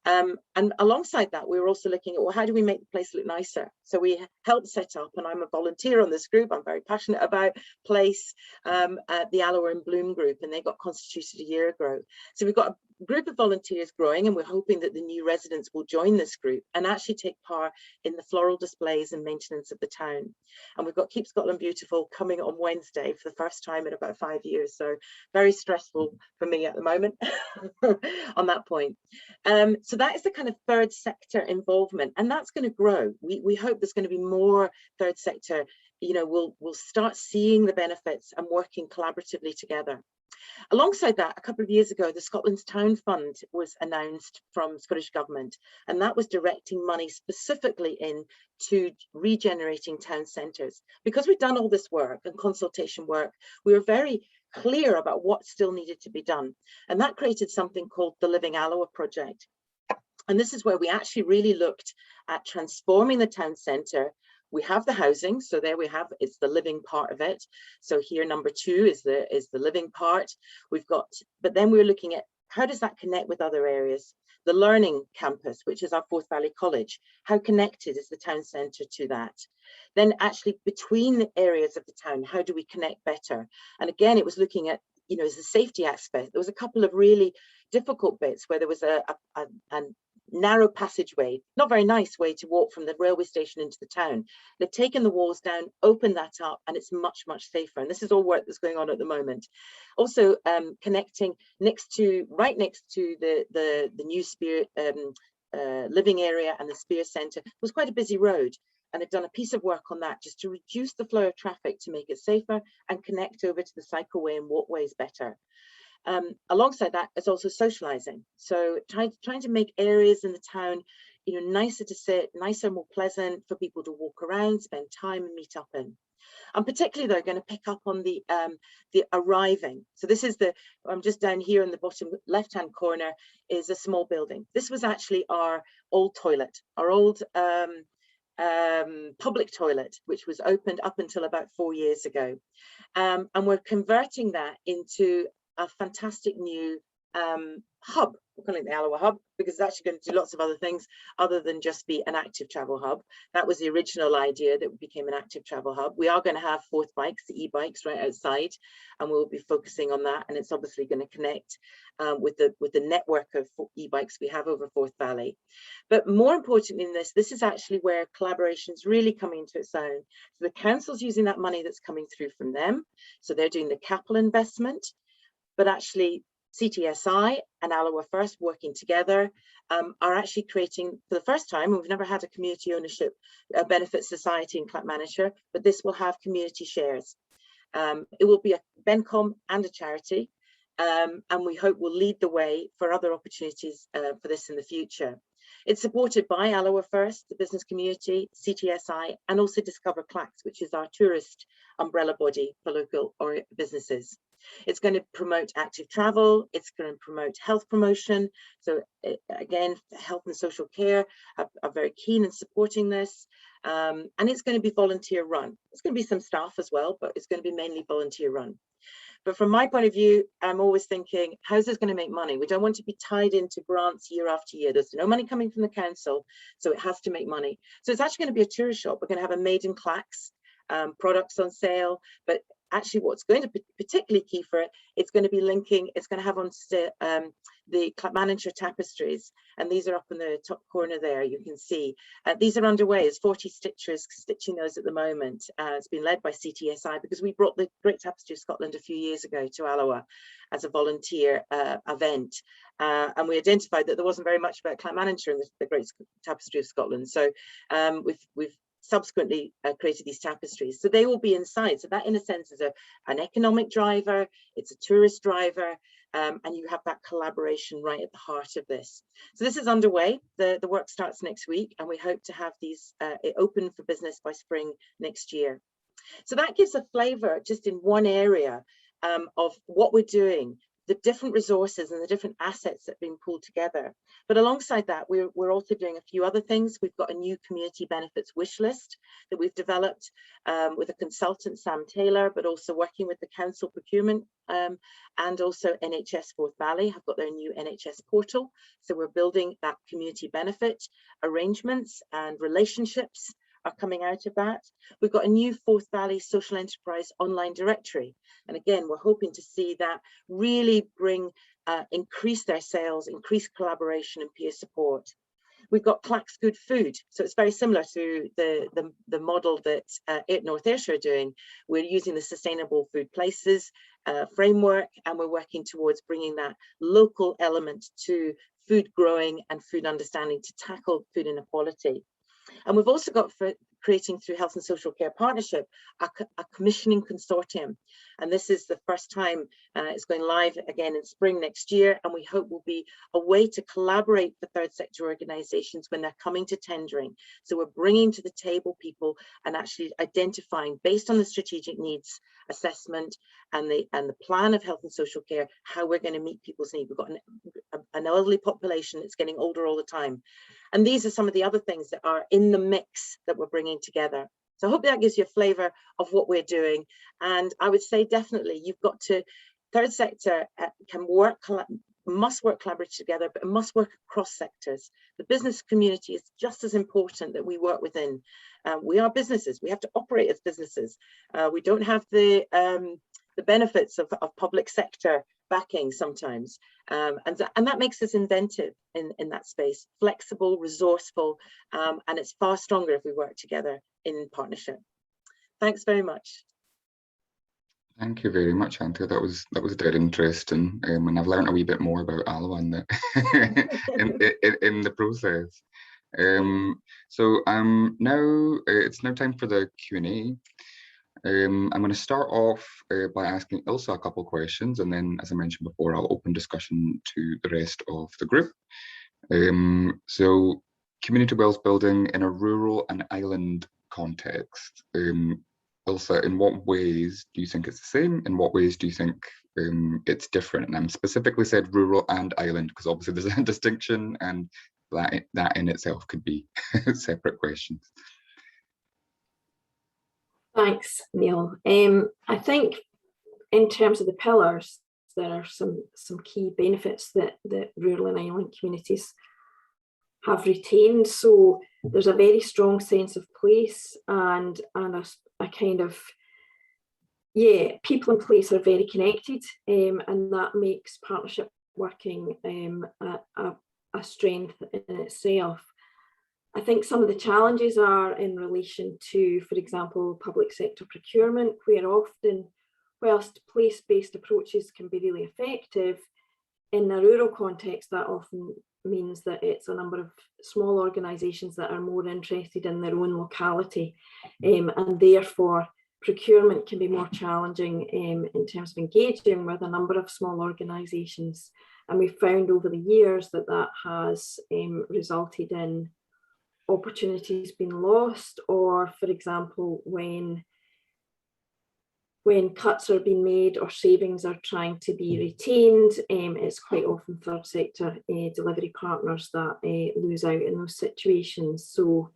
[SPEAKER 2] And alongside that, we were also looking at, well, how do we make the place look nicer? So we helped set up, and I'm a volunteer on this group, I'm very passionate about place, the Alloa in Bloom group, and they got constituted a year ago. So we've got a group of volunteers growing, and we're hoping that the new residents will join this group and actually take part in the floral displays and maintenance of the town. And we've got Keep Scotland Beautiful coming on Wednesday for the first time in about 5 years, so very stressful for me at the moment on that point. So that is the kind of third sector involvement, and that's going to grow. We hope there's going to be more third sector, we'll start seeing the benefits and working collaboratively together. Alongside that, a couple of years ago, the Scotland's Town Fund was announced from Scottish Government, and that was directing money specifically into regenerating town centres. Because we've done all this work and consultation work, we were very clear about what still needed to be done. And that created something called the Living Alloa project. And this is where we actually really looked at transforming the town centre. We have the housing, so there we have, it's the living part of it. So here number 2 is the living part. We've got, but then we're looking at how does that connect with other areas? The learning campus, which is our Forth Valley College, how connected is the town centre to that? Then actually between the areas of the town, how do we connect better? And again, it was looking at, as the safety aspect. There was a couple of really difficult bits where there was a narrow passageway, not very nice way to walk from the railway station into the town. They've taken the walls down, opened that up, and it's much, much safer. And this is all work that's going on at the moment. Also connecting right next to the new Spear living area and the Spear Centre was quite a busy road. And they've done a piece of work on that just to reduce the flow of traffic to make it safer and connect over to the cycleway and walkways better. Alongside that is also socialising. So trying to make areas in the town, nicer to sit, nicer, more pleasant for people to walk around, spend time and meet up in. And particularly they're going to pick up on the arriving. So this is I'm just down here in the bottom left-hand corner is a small building. This was actually our old toilet, our old public toilet, which was opened up until about 4 years ago. And we're converting that into a fantastic new hub. We're calling it the Alloa Hub because it's actually going to do lots of other things other than just be an active travel hub. That was the original idea, that it became an active travel hub. We are going to have Forth bikes, the e-bikes, right outside, and we'll be focusing on that. And it's obviously going to connect with the network of e-bikes we have over Forth Valley. But more importantly than this is actually where collaboration is really coming into its own. So the council's using that money that's coming through from them. So they're doing the capital investment, but actually CTSI and Alloa First working together are actually creating, for the first time, and we've never had a community ownership benefit society in Clackmannanshire, but this will have community shares. It will be a BENCOM and a charity, and we hope will lead the way for other opportunities for this in the future. It's supported by Alloa First, the business community, CTSI, and also Discover Clacks, which is our tourist umbrella body for local or businesses. It's going to promote active travel. It's going to promote health promotion. So again, health and social care are very keen in supporting this. And it's going to be volunteer run. There's going to be some staff as well, but it's going to be mainly volunteer run. But from my point of view, I'm always thinking, how's this going to make money? We don't want to be tied into grants year after year. There's no money coming from the council, so it has to make money. So it's actually going to be a tourist shop. We're going to have a made in Clacks products on sale, but actually what's going to be particularly key for it, it's going to be linking, it's going to have on the Clackmannanshire tapestries, and these are up in the top corner there, you can see. These are underway. There's 40 stitchers stitching those at the moment. It's been led by CTSI because we brought the Great Tapestry of Scotland a few years ago to Alloa as a volunteer event, and we identified that there wasn't very much about Clackmannanshire in the Great Tapestry of Scotland. So we've subsequently created these tapestries, so they will be inside. So that in a sense is an economic driver, it's a tourist driver, and you have that collaboration right at the heart of this. So this is underway. The work starts next week, and we hope to have these open for business by spring next year. So that gives a flavour just in one area of what we're doing, the different resources and the different assets that are being pulled together. But alongside that, we're also doing a few other things. We've got a new community benefits wish list that we've developed with a consultant, Sam Taylor, but also working with the council procurement and also NHS Forth Valley have got their new NHS portal. So we're building that community benefit arrangements and relationships are coming out of that. We've got a new Forth Valley social enterprise online directory. And again, we're hoping to see that really increase their sales, increase collaboration and peer support. We've got Clacks Good Food. So it's very similar to the model that North Ayrshire are doing. We're using the Sustainable Food Places framework, and we're working towards bringing that local element to food growing and food understanding to tackle food inequality. And we've also got creating through Health and Social Care Partnership a commissioning consortium, and this is the first time it's going live again in spring next year, and we hope will be a way to collaborate with third sector organisations when they're coming to tendering. So we're bringing to the table people and actually identifying, based on the strategic needs assessment and the plan of health and social care, how we're going to meet people's needs. We've got an elderly population that's getting older all the time, and these are some of the other things that are in the mix that we're bringing together. So I hope that gives you a flavour of what we're doing. And I would say definitely you've got to, third sector must work collaboratively together, but it must work across sectors. The business community is just as important that we work within. We are businesses, we have to operate as businesses. We don't have the benefits of public sector backing sometimes, and that makes us inventive in that space, flexible, resourceful, and it's far stronger if we work together in partnership. Thanks very much.
[SPEAKER 1] Thank you very much, Anthea. That was dead interesting, and I've learned a wee bit more about Alloa in the process. So now it's now time for the Q&A. I'm going to start off by asking Ailsa a couple of questions, and then, as I mentioned before, I'll open discussion to the rest of the group. So, community wealth building in a rural and island context. Ailsa, in what ways do you think it's the same? In what ways do you think it's different? And I'm specifically said rural and island because obviously there's a distinction, and that in itself could be separate questions.
[SPEAKER 3] Thanks, Neil. I think in terms of the pillars, there are some key benefits that rural and island communities have retained. So there's a very strong sense of place and a kind of, people and place are very connected, and that makes partnership working a strength in itself. I think some of the challenges are in relation to, for example, public sector procurement, where often, whilst place-based approaches can be really effective, in a rural context, that often means that it's a number of small organisations that are more interested in their own locality, and therefore procurement can be more challenging in terms of engaging with a number of small organisations. And we've found over the years that that has resulted in opportunities being lost, or, for example, when cuts are being made or savings are trying to be retained, it's quite often third sector delivery partners that lose out in those situations. So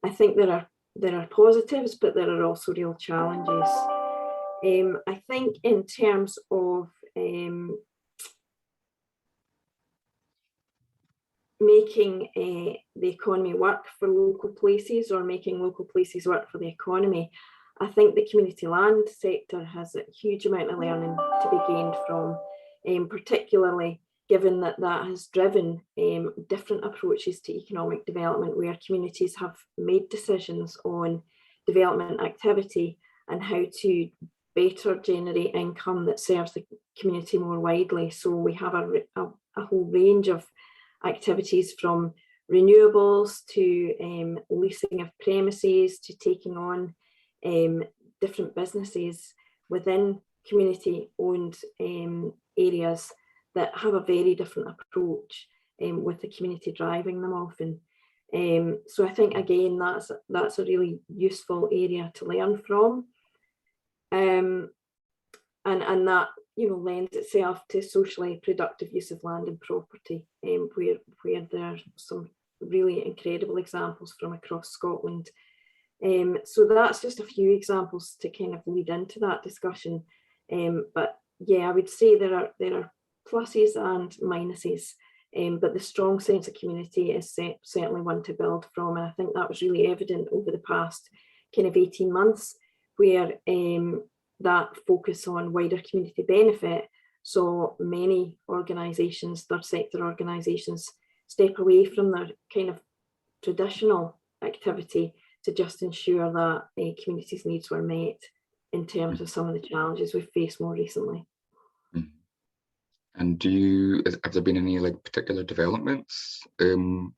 [SPEAKER 3] I think there are positives, but there are also real challenges. I think in terms of making the economy work for local places, or making local places work for the economy, I think the community land sector has a huge amount of learning to be gained from, particularly given that that has driven different approaches to economic development, where communities have made decisions on development activity and how to better generate income that serves the community more widely. So we have a whole range of activities, from renewables to leasing of premises, to taking on different businesses within community-owned areas that have a very different approach, with the community driving them often. So I think, again, that's a really useful area to learn from, and that lends itself to socially productive use of land and property, where there are some really incredible examples from across Scotland. So that's just a few examples to kind of lead into that discussion. But yeah, I would say there are pluses and minuses, but the strong sense of community is certainly one to build from. And I think that was really evident over the past kind of 18 months, where that focus on wider community benefit saw many organisations, third sector organisations, step away from their kind of traditional activity to just ensure that communities' needs were met in terms of some of the challenges we've faced more recently.
[SPEAKER 1] And have there been any particular developments in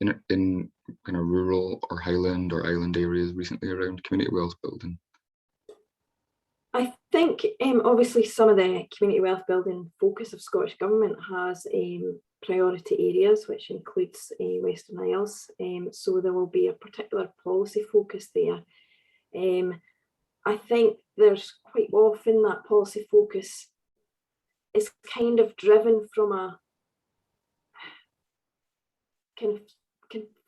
[SPEAKER 1] kind of rural or highland or island areas recently around community wealth building?
[SPEAKER 3] I think obviously some of the community wealth building focus of Scottish Government has priority areas, which includes Western Isles. So there will be a particular policy focus there. I think there's quite often that policy focus is kind of driven from a can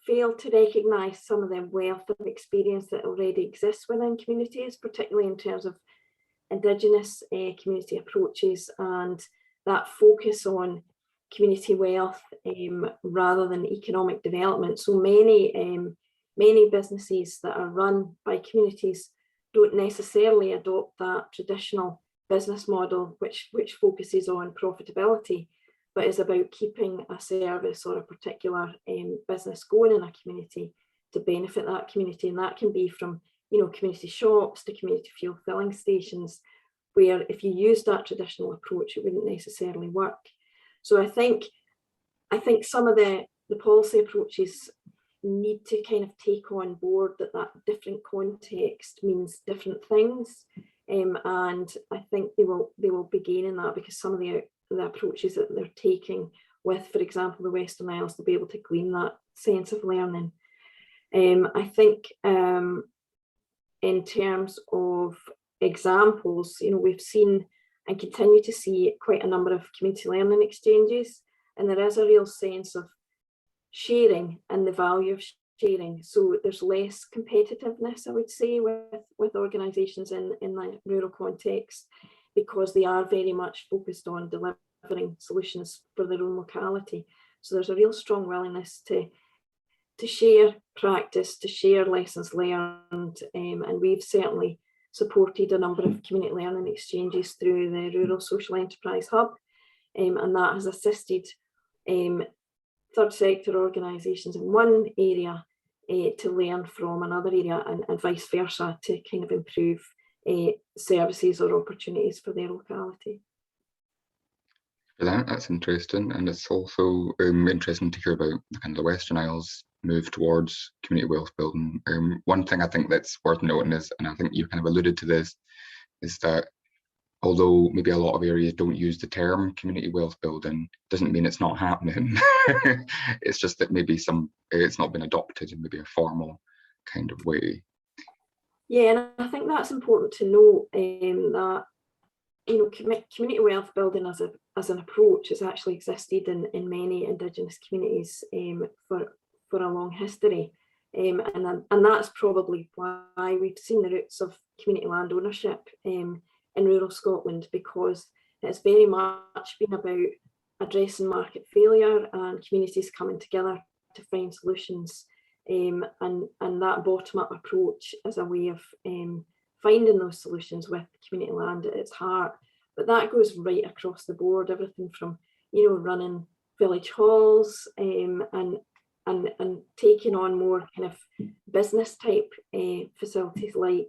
[SPEAKER 3] fail to recognise some of the wealth of experience that already exists within communities, particularly in terms of Indigenous community approaches, and that focus on community wealth rather than economic development. So many businesses that are run by communities don't necessarily adopt that traditional business model, which focuses on profitability, but is about keeping a service or a particular business going in a community to benefit that community. And that can be from community shops to community fuel filling stations, where if you use that traditional approach, it wouldn't necessarily work. So I think some of the policy approaches need to kind of take on board that different context means different things, and I think they will be gaining that, because some of the approaches that they're taking with, for example, the Western Isles, to be able to glean that sense of learning. I think in terms of examples, we've seen and continue to see quite a number of community learning exchanges, and there is a real sense of sharing and the value of sharing. So there's less competitiveness, I would say, with organisations in the rural context, because they are very much focused on delivering solutions for their own locality. So there's a real strong willingness to share practice, to share lessons learned, and we've certainly supported a number of community learning exchanges through the Rural Social Enterprise Hub, and that has assisted third sector organisations in one area to learn from another area, and vice versa, to kind of improve services or opportunities for their locality.
[SPEAKER 1] That's interesting, and it's also interesting to hear about the kind of the Western Isles move towards community wealth building. One thing I think that's worth noting is, and I think you kind of alluded to this, is that although maybe a lot of areas don't use the term community wealth building, doesn't mean it's not happening. It's just that maybe it's not been adopted in maybe a formal kind of way.
[SPEAKER 3] Yeah, and I think that's important to note, that community wealth building as an approach has actually existed in many Indigenous communities for a long history, and that's probably why we've seen the roots of community land ownership in rural Scotland, because it's very much been about addressing market failure and communities coming together to find solutions, and that bottom-up approach as a way of finding those solutions with community land at its heart. But that goes right across the board, everything from running village halls and taking on more kind of business type facilities, like,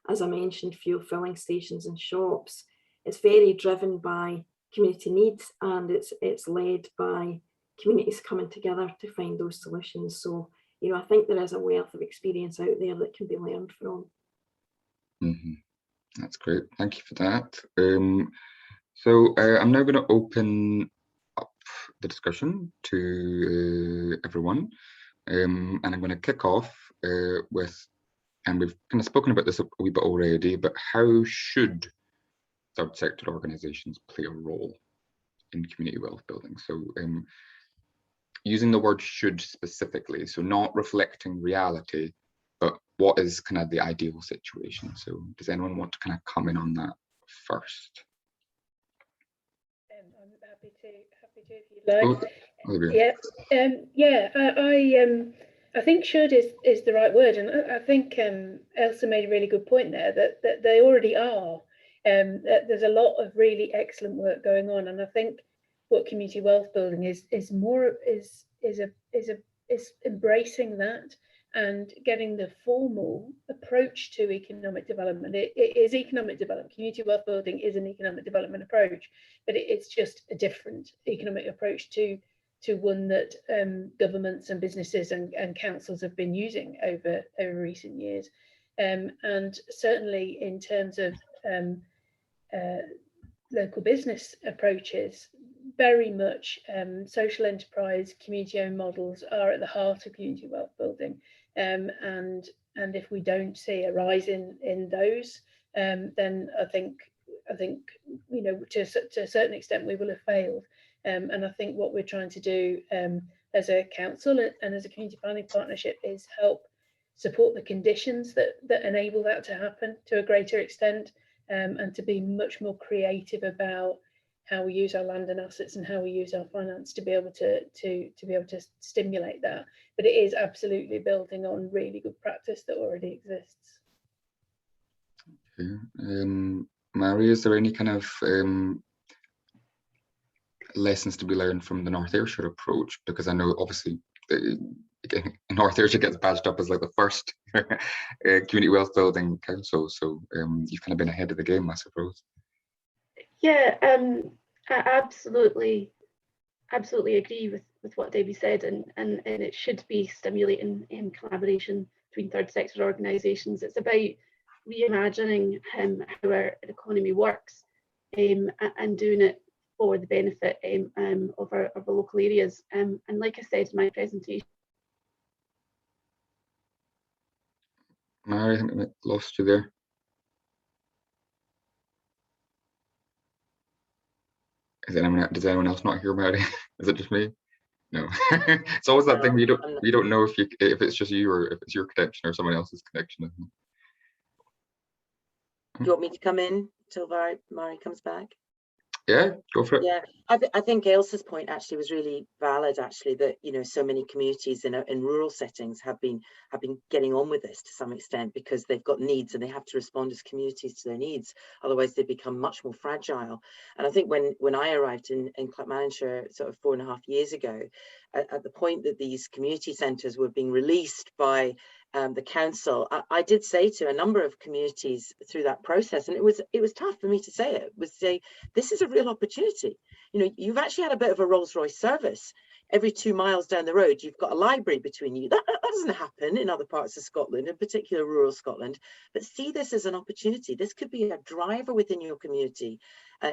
[SPEAKER 3] as I mentioned, fuel filling stations and shops. It's very driven by community needs, and it's led by communities coming together to find those solutions. So I think there is a wealth of experience out there that can be learned from.
[SPEAKER 1] Mm-hmm. That's great, thank you for that. So I'm now going to open up the discussion to everyone, and I'm going to kick off with, and we've kind of spoken about this a wee bit already, but how should third sector organisations play a role in community wealth building? So using the word should specifically, so not reflecting reality, but what is kind of the ideal situation? So does anyone want to kind of comment on that first?
[SPEAKER 4] I'm happy to if you'd like. I think should is the right word, and I think Ailsa made a really good point there, that they already are. There's a lot of really excellent work going on, and I think what community wealth building is embracing that and getting the formal approach to economic development. It is economic development. Community wealth building is an economic development approach, but it's just a different economic approach to one that governments and businesses and councils have been using over recent years. And certainly in terms of local business approaches, very much social enterprise, community-owned models are at the heart of community wealth building. And if we don't see a rise in those, then I think to a certain extent we will have failed. And I think what we're trying to do as a council and as a community planning partnership is help support the conditions that enable that to happen to a greater extent, and to be much more creative about how we use our land and assets and how we use our finance to be able to stimulate that. But it is absolutely building on really good practice that already exists.
[SPEAKER 1] Okay. Mhairi, is there any kind of lessons to be learned from the North Ayrshire approach? Because I know obviously North Ayrshire gets badged up as like the first community wealth building council, so you've kind of been ahead of the game, I suppose.
[SPEAKER 5] Yeah, I absolutely agree with what Debbie said, and it should be stimulating collaboration between third sector organisations. It's about reimagining how our economy works, and doing it for the benefit of our local areas. And like I said in my presentation.
[SPEAKER 1] Mhairi, I think we lost you there. Does anyone else not hear Mhairi? Is it just me? No. It's always that thing where you don't know if it's just you or if it's your connection or someone else's connection, isn't
[SPEAKER 2] Do you want me to come in till Mhairi comes back?
[SPEAKER 1] Yeah, go for it.
[SPEAKER 2] Yeah, I think Ailsa's point actually was really valid, actually, that, you know, so many communities in rural settings have been getting on with this to some extent because they've got needs and they have to respond as communities to their needs. Otherwise, they become much more fragile. And I think when I arrived in Clackmannanshire sort of 4.5 years ago, at the point that these community centres were being released by the council, I did say to a number of communities through that process, and it was tough for me to say it, was say, this is a real opportunity. You know, you've actually had a bit of a Rolls-Royce service. Every 2 miles down the road, you've got a library between you. That doesn't happen in other parts of Scotland, in particular rural Scotland. But see this as an opportunity. This could be a driver within your community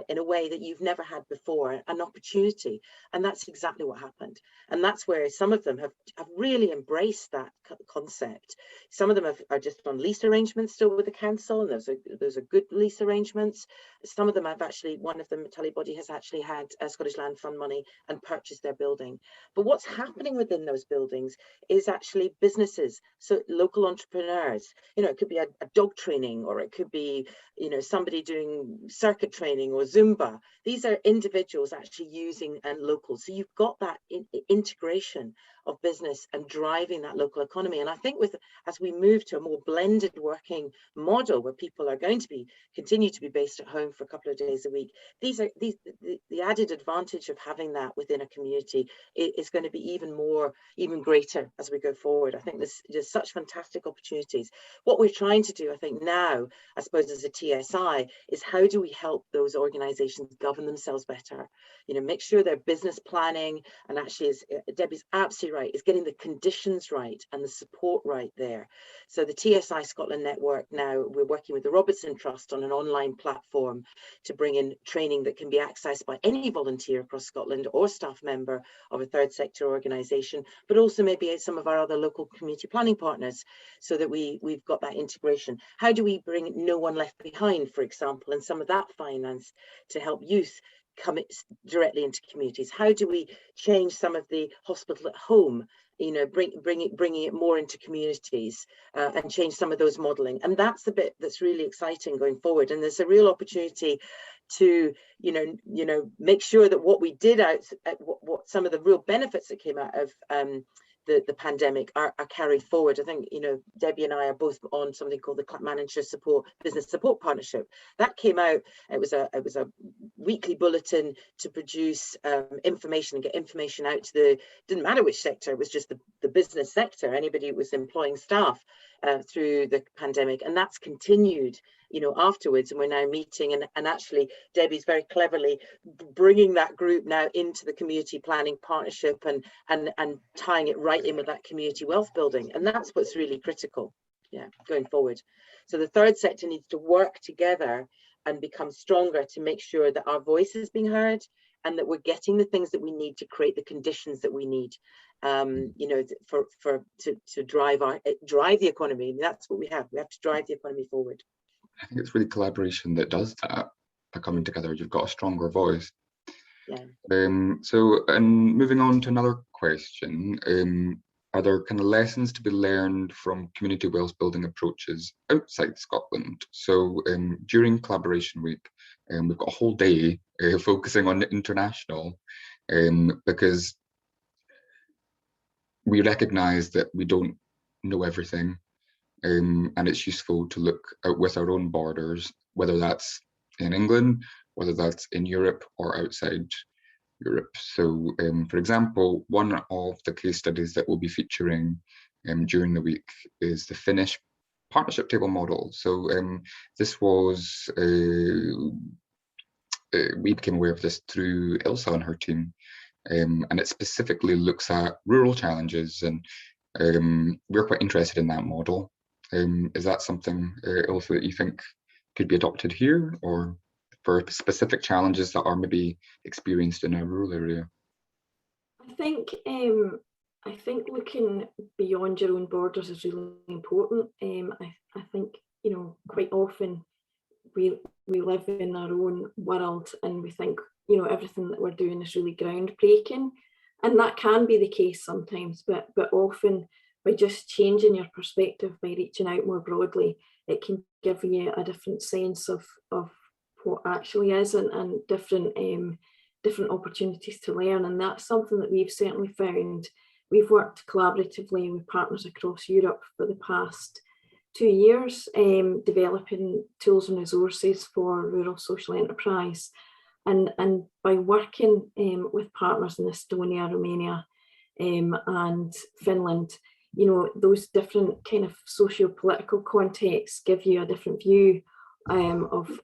[SPEAKER 2] in a way that you've never had before, an opportunity. And that's exactly what happened. And that's where some of them have really embraced that concept. Some of them are just on lease arrangements still with the council, and those are good lease arrangements. Some of them have actually, one of them, Tullybody, has actually had Scottish Land Fund money and purchased their building. But what's happening within those buildings is actually businesses, so local entrepreneurs. You know, it could be a dog training, or it could be, you know, somebody doing circuit training or Zumba. These are individuals actually using and local. So you've got that integration of business and driving that local economy. And I think as we move to a more blended working model where people are going to continue to be based at home for a couple of days a week, the added advantage of having that within a community is going to be even greater as we go forward. I think there's such fantastic opportunities. What we're trying to do, I think now, I suppose as a TSI, is how do we help those organisations govern themselves better? You know, make sure their business planning, and actually, as Debbie's absolutely right, is getting the conditions right and the support right there. So the TSI Scotland Network, now we're working with the Robertson Trust on an online platform to bring in training that can be accessed by any volunteer across Scotland or staff member of a third sector organisation, but also maybe some of our other local community planning partners, so that we've got that integration. How do we bring No One Left Behind, for example, and some of that finance to help youth come directly into communities? How do we change some of the hospital at home, you know, bringing it more into communities and change some of those modelling? And that's the bit that's really exciting going forward. And there's a real opportunity to, you know, make sure that what we did what some of the real benefits that came out of the pandemic are carried forward. I think, you know, Debbie and I are both on something called the Clackmannanshire Business Support Partnership. That came out, it was a weekly bulletin to produce information and get information out to didn't matter which sector, it was just the business sector, anybody who was employing staff through the pandemic. And that's continued, you know, afterwards, and we're now meeting, and actually Debbie's very cleverly bringing that group now into the community planning partnership and tying it right in with that community wealth building. And that's what's really critical, yeah, going forward. So the third sector needs to work together and become stronger to make sure that our voice is being heard and that we're getting the things that we need to create the conditions that we need, you know, to drive the economy. And that's what we have to drive the economy forward.
[SPEAKER 1] I think it's really collaboration that does that, by coming together. You've got a stronger voice.
[SPEAKER 2] Yeah.
[SPEAKER 1] So, and moving on to another question, are there kind of lessons to be learned from community wealth building approaches outside Scotland? So during Collaboration Week, we've got a whole day focusing on international, because we recognise that we don't know everything. And it's useful to look out with our own borders, whether that's in England, whether that's in Europe or outside Europe. So, for example, one of the case studies that we'll be featuring during the week is the Finnish partnership table model. So this was, we became aware of this through Ailsa and her team, and it specifically looks at rural challenges, and we're quite interested in that model. Is that something, Ailsa, that you think could be adopted here, or for specific challenges that are maybe experienced in a rural area?
[SPEAKER 3] I think looking beyond your own borders is really important. I think, you know, quite often we live in our own world and we think, you know, everything that we're doing is really groundbreaking, and that can be the case sometimes, but often by just changing your perspective, by reaching out more broadly, it can give you a different sense of what actually is, and different opportunities to learn. And that's something that we've certainly found. We've worked collaboratively with partners across Europe for the past 2 years, developing tools and resources for rural social enterprise. And by working with partners in Estonia, Romania, and Finland, you know, those different kind of socio-political contexts give you a different view of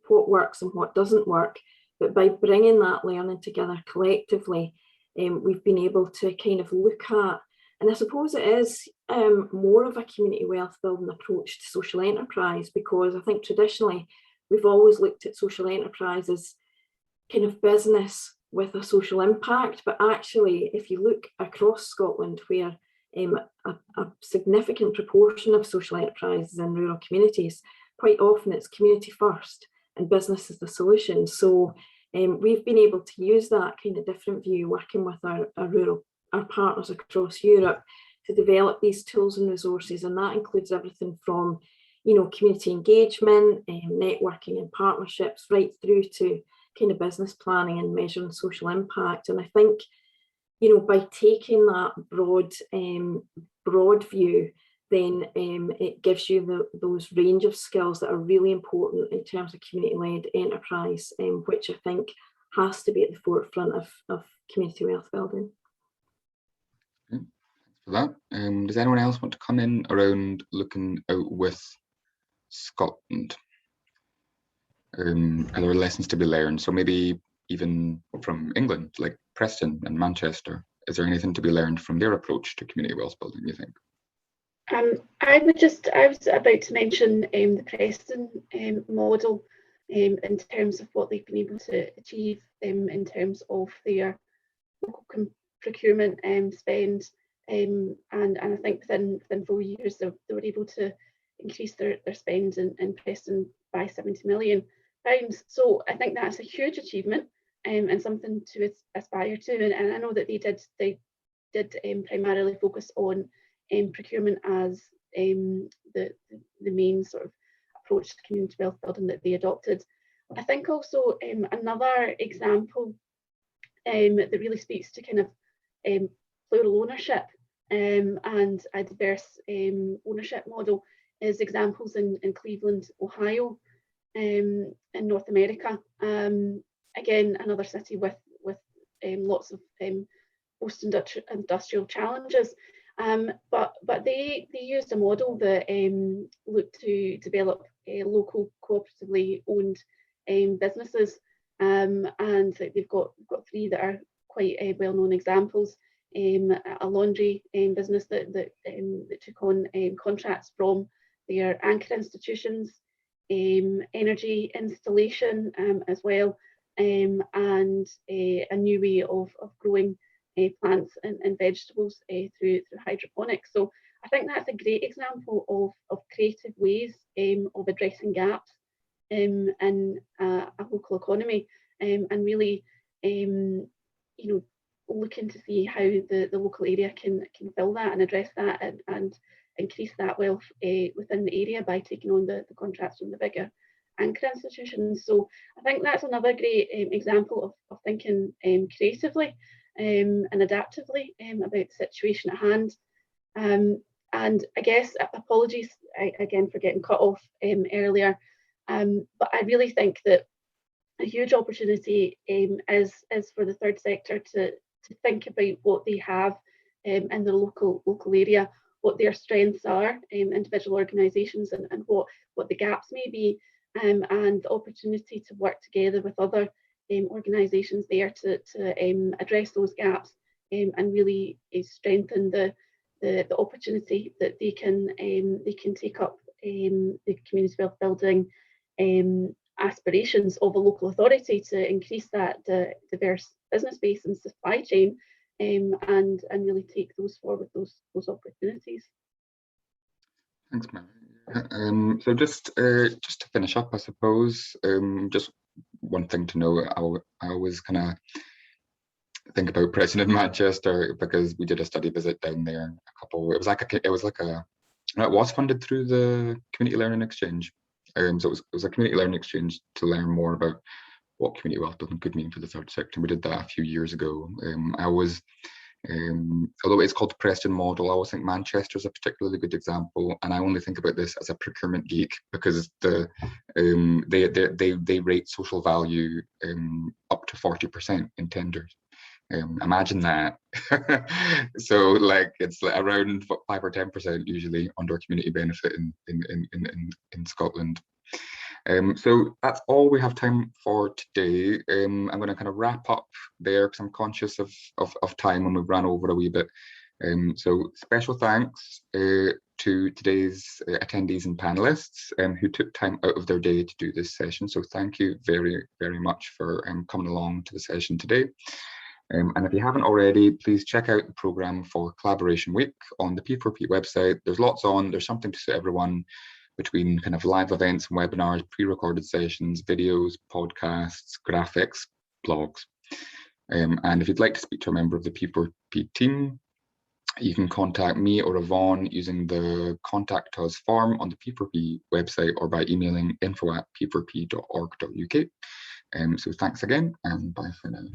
[SPEAKER 3] what works and what doesn't work. But by bringing that learning together collectively, we've been able to kind of look at, and I suppose it is more of a community wealth building approach to social enterprise, because I think traditionally we've always looked at social enterprise as kind of business with a social impact. But actually, if you look across Scotland, where a significant proportion of social enterprises in rural communities, quite often it's community first and business is the solution. So we've been able to use that kind of different view, working with our partners across Europe, to develop these tools and resources. And that includes everything from, you know, community engagement, networking and partnerships, right through to kind of business planning and measuring social impact. And I think, you know, by taking that broad view, then it gives you those range of skills that are really important in terms of community-led enterprise, which I think has to be at the forefront of community wealth building.
[SPEAKER 1] Thanks for that. Does anyone else want to come in around looking out with Scotland? Are there lessons to be learned? So maybe even from England, like Preston and Manchester, is there anything to be learned from their approach to community wealth building, you think?
[SPEAKER 5] I was about to mention the Preston model in terms of what they've been able to achieve in terms of their local procurement spend, and I think within 4 years they were able to increase their spend in Preston by £70 million. So I think that's a huge achievement and something to aspire to. And I know that they did primarily focus on procurement as the main sort of approach to community wealth building that they adopted. I think also another example that really speaks to kind of plural ownership and a diverse ownership model is examples in Cleveland, Ohio, in North America. Again, another city with lots of post-industrial challenges. But they used a model that looked to develop local cooperatively owned businesses, and they've got 3 that are quite well-known examples. A laundry business that took on contracts from their anchor institutions, energy installation as well, and a new way of growing plants and vegetables through hydroponics. So I think that's a great example of creative ways of addressing gaps in a local economy, and really you know, looking to see how the local area can fill that and address that and increase that wealth within the area by taking on the contracts from the bigger anchor institutions. So I think that's another great example of thinking creatively and adaptively about the situation at hand. And I guess apologies again for getting cut off earlier, but I really think that a huge opportunity is for the third sector to think about what they have in the local area, what their strengths are, individual organisations, and what the gaps may be, and the opportunity to work together with other organisations there to address those gaps and really strengthen the opportunity that they can take up the community wealth building aspirations of a local authority to increase that diverse business base and supply chain, and really take those forward, those opportunities.
[SPEAKER 1] Thanks, Mhairi. So just to finish up, I suppose, just one thing to know, I always kind of think about Preston and Manchester because we did a study visit down there. It was like a It was funded through the Community Learning Exchange. So it was a community learning exchange to learn more about what community wealth building could mean for the third sector. We did that a few years ago. Although it's called the Preston model, I always think Manchester is a particularly good example, and I only think about this as a procurement geek because they rate social value up to 40% in tenders. Imagine that. So like it's like around 5 or 10% usually under community benefit in Scotland. So that's all we have time for today. I'm going to kind of wrap up there because I'm conscious of time and we've run over a wee bit. So special thanks to today's attendees and panelists who took time out of their day to do this session. So thank you very, very much for coming along to the session today. And if you haven't already, please check out the programme for Collaboration Week on the P4P website. There's lots on, there's something to suit everyone between kind of live events and webinars, pre-recorded sessions, videos, podcasts, graphics, blogs. And if you'd like to speak to a member of the P4P team, you can contact me or Yvonne using the Contact Us form on the P4P website or by emailing info@p4p.org.uk. So thanks again and bye for now.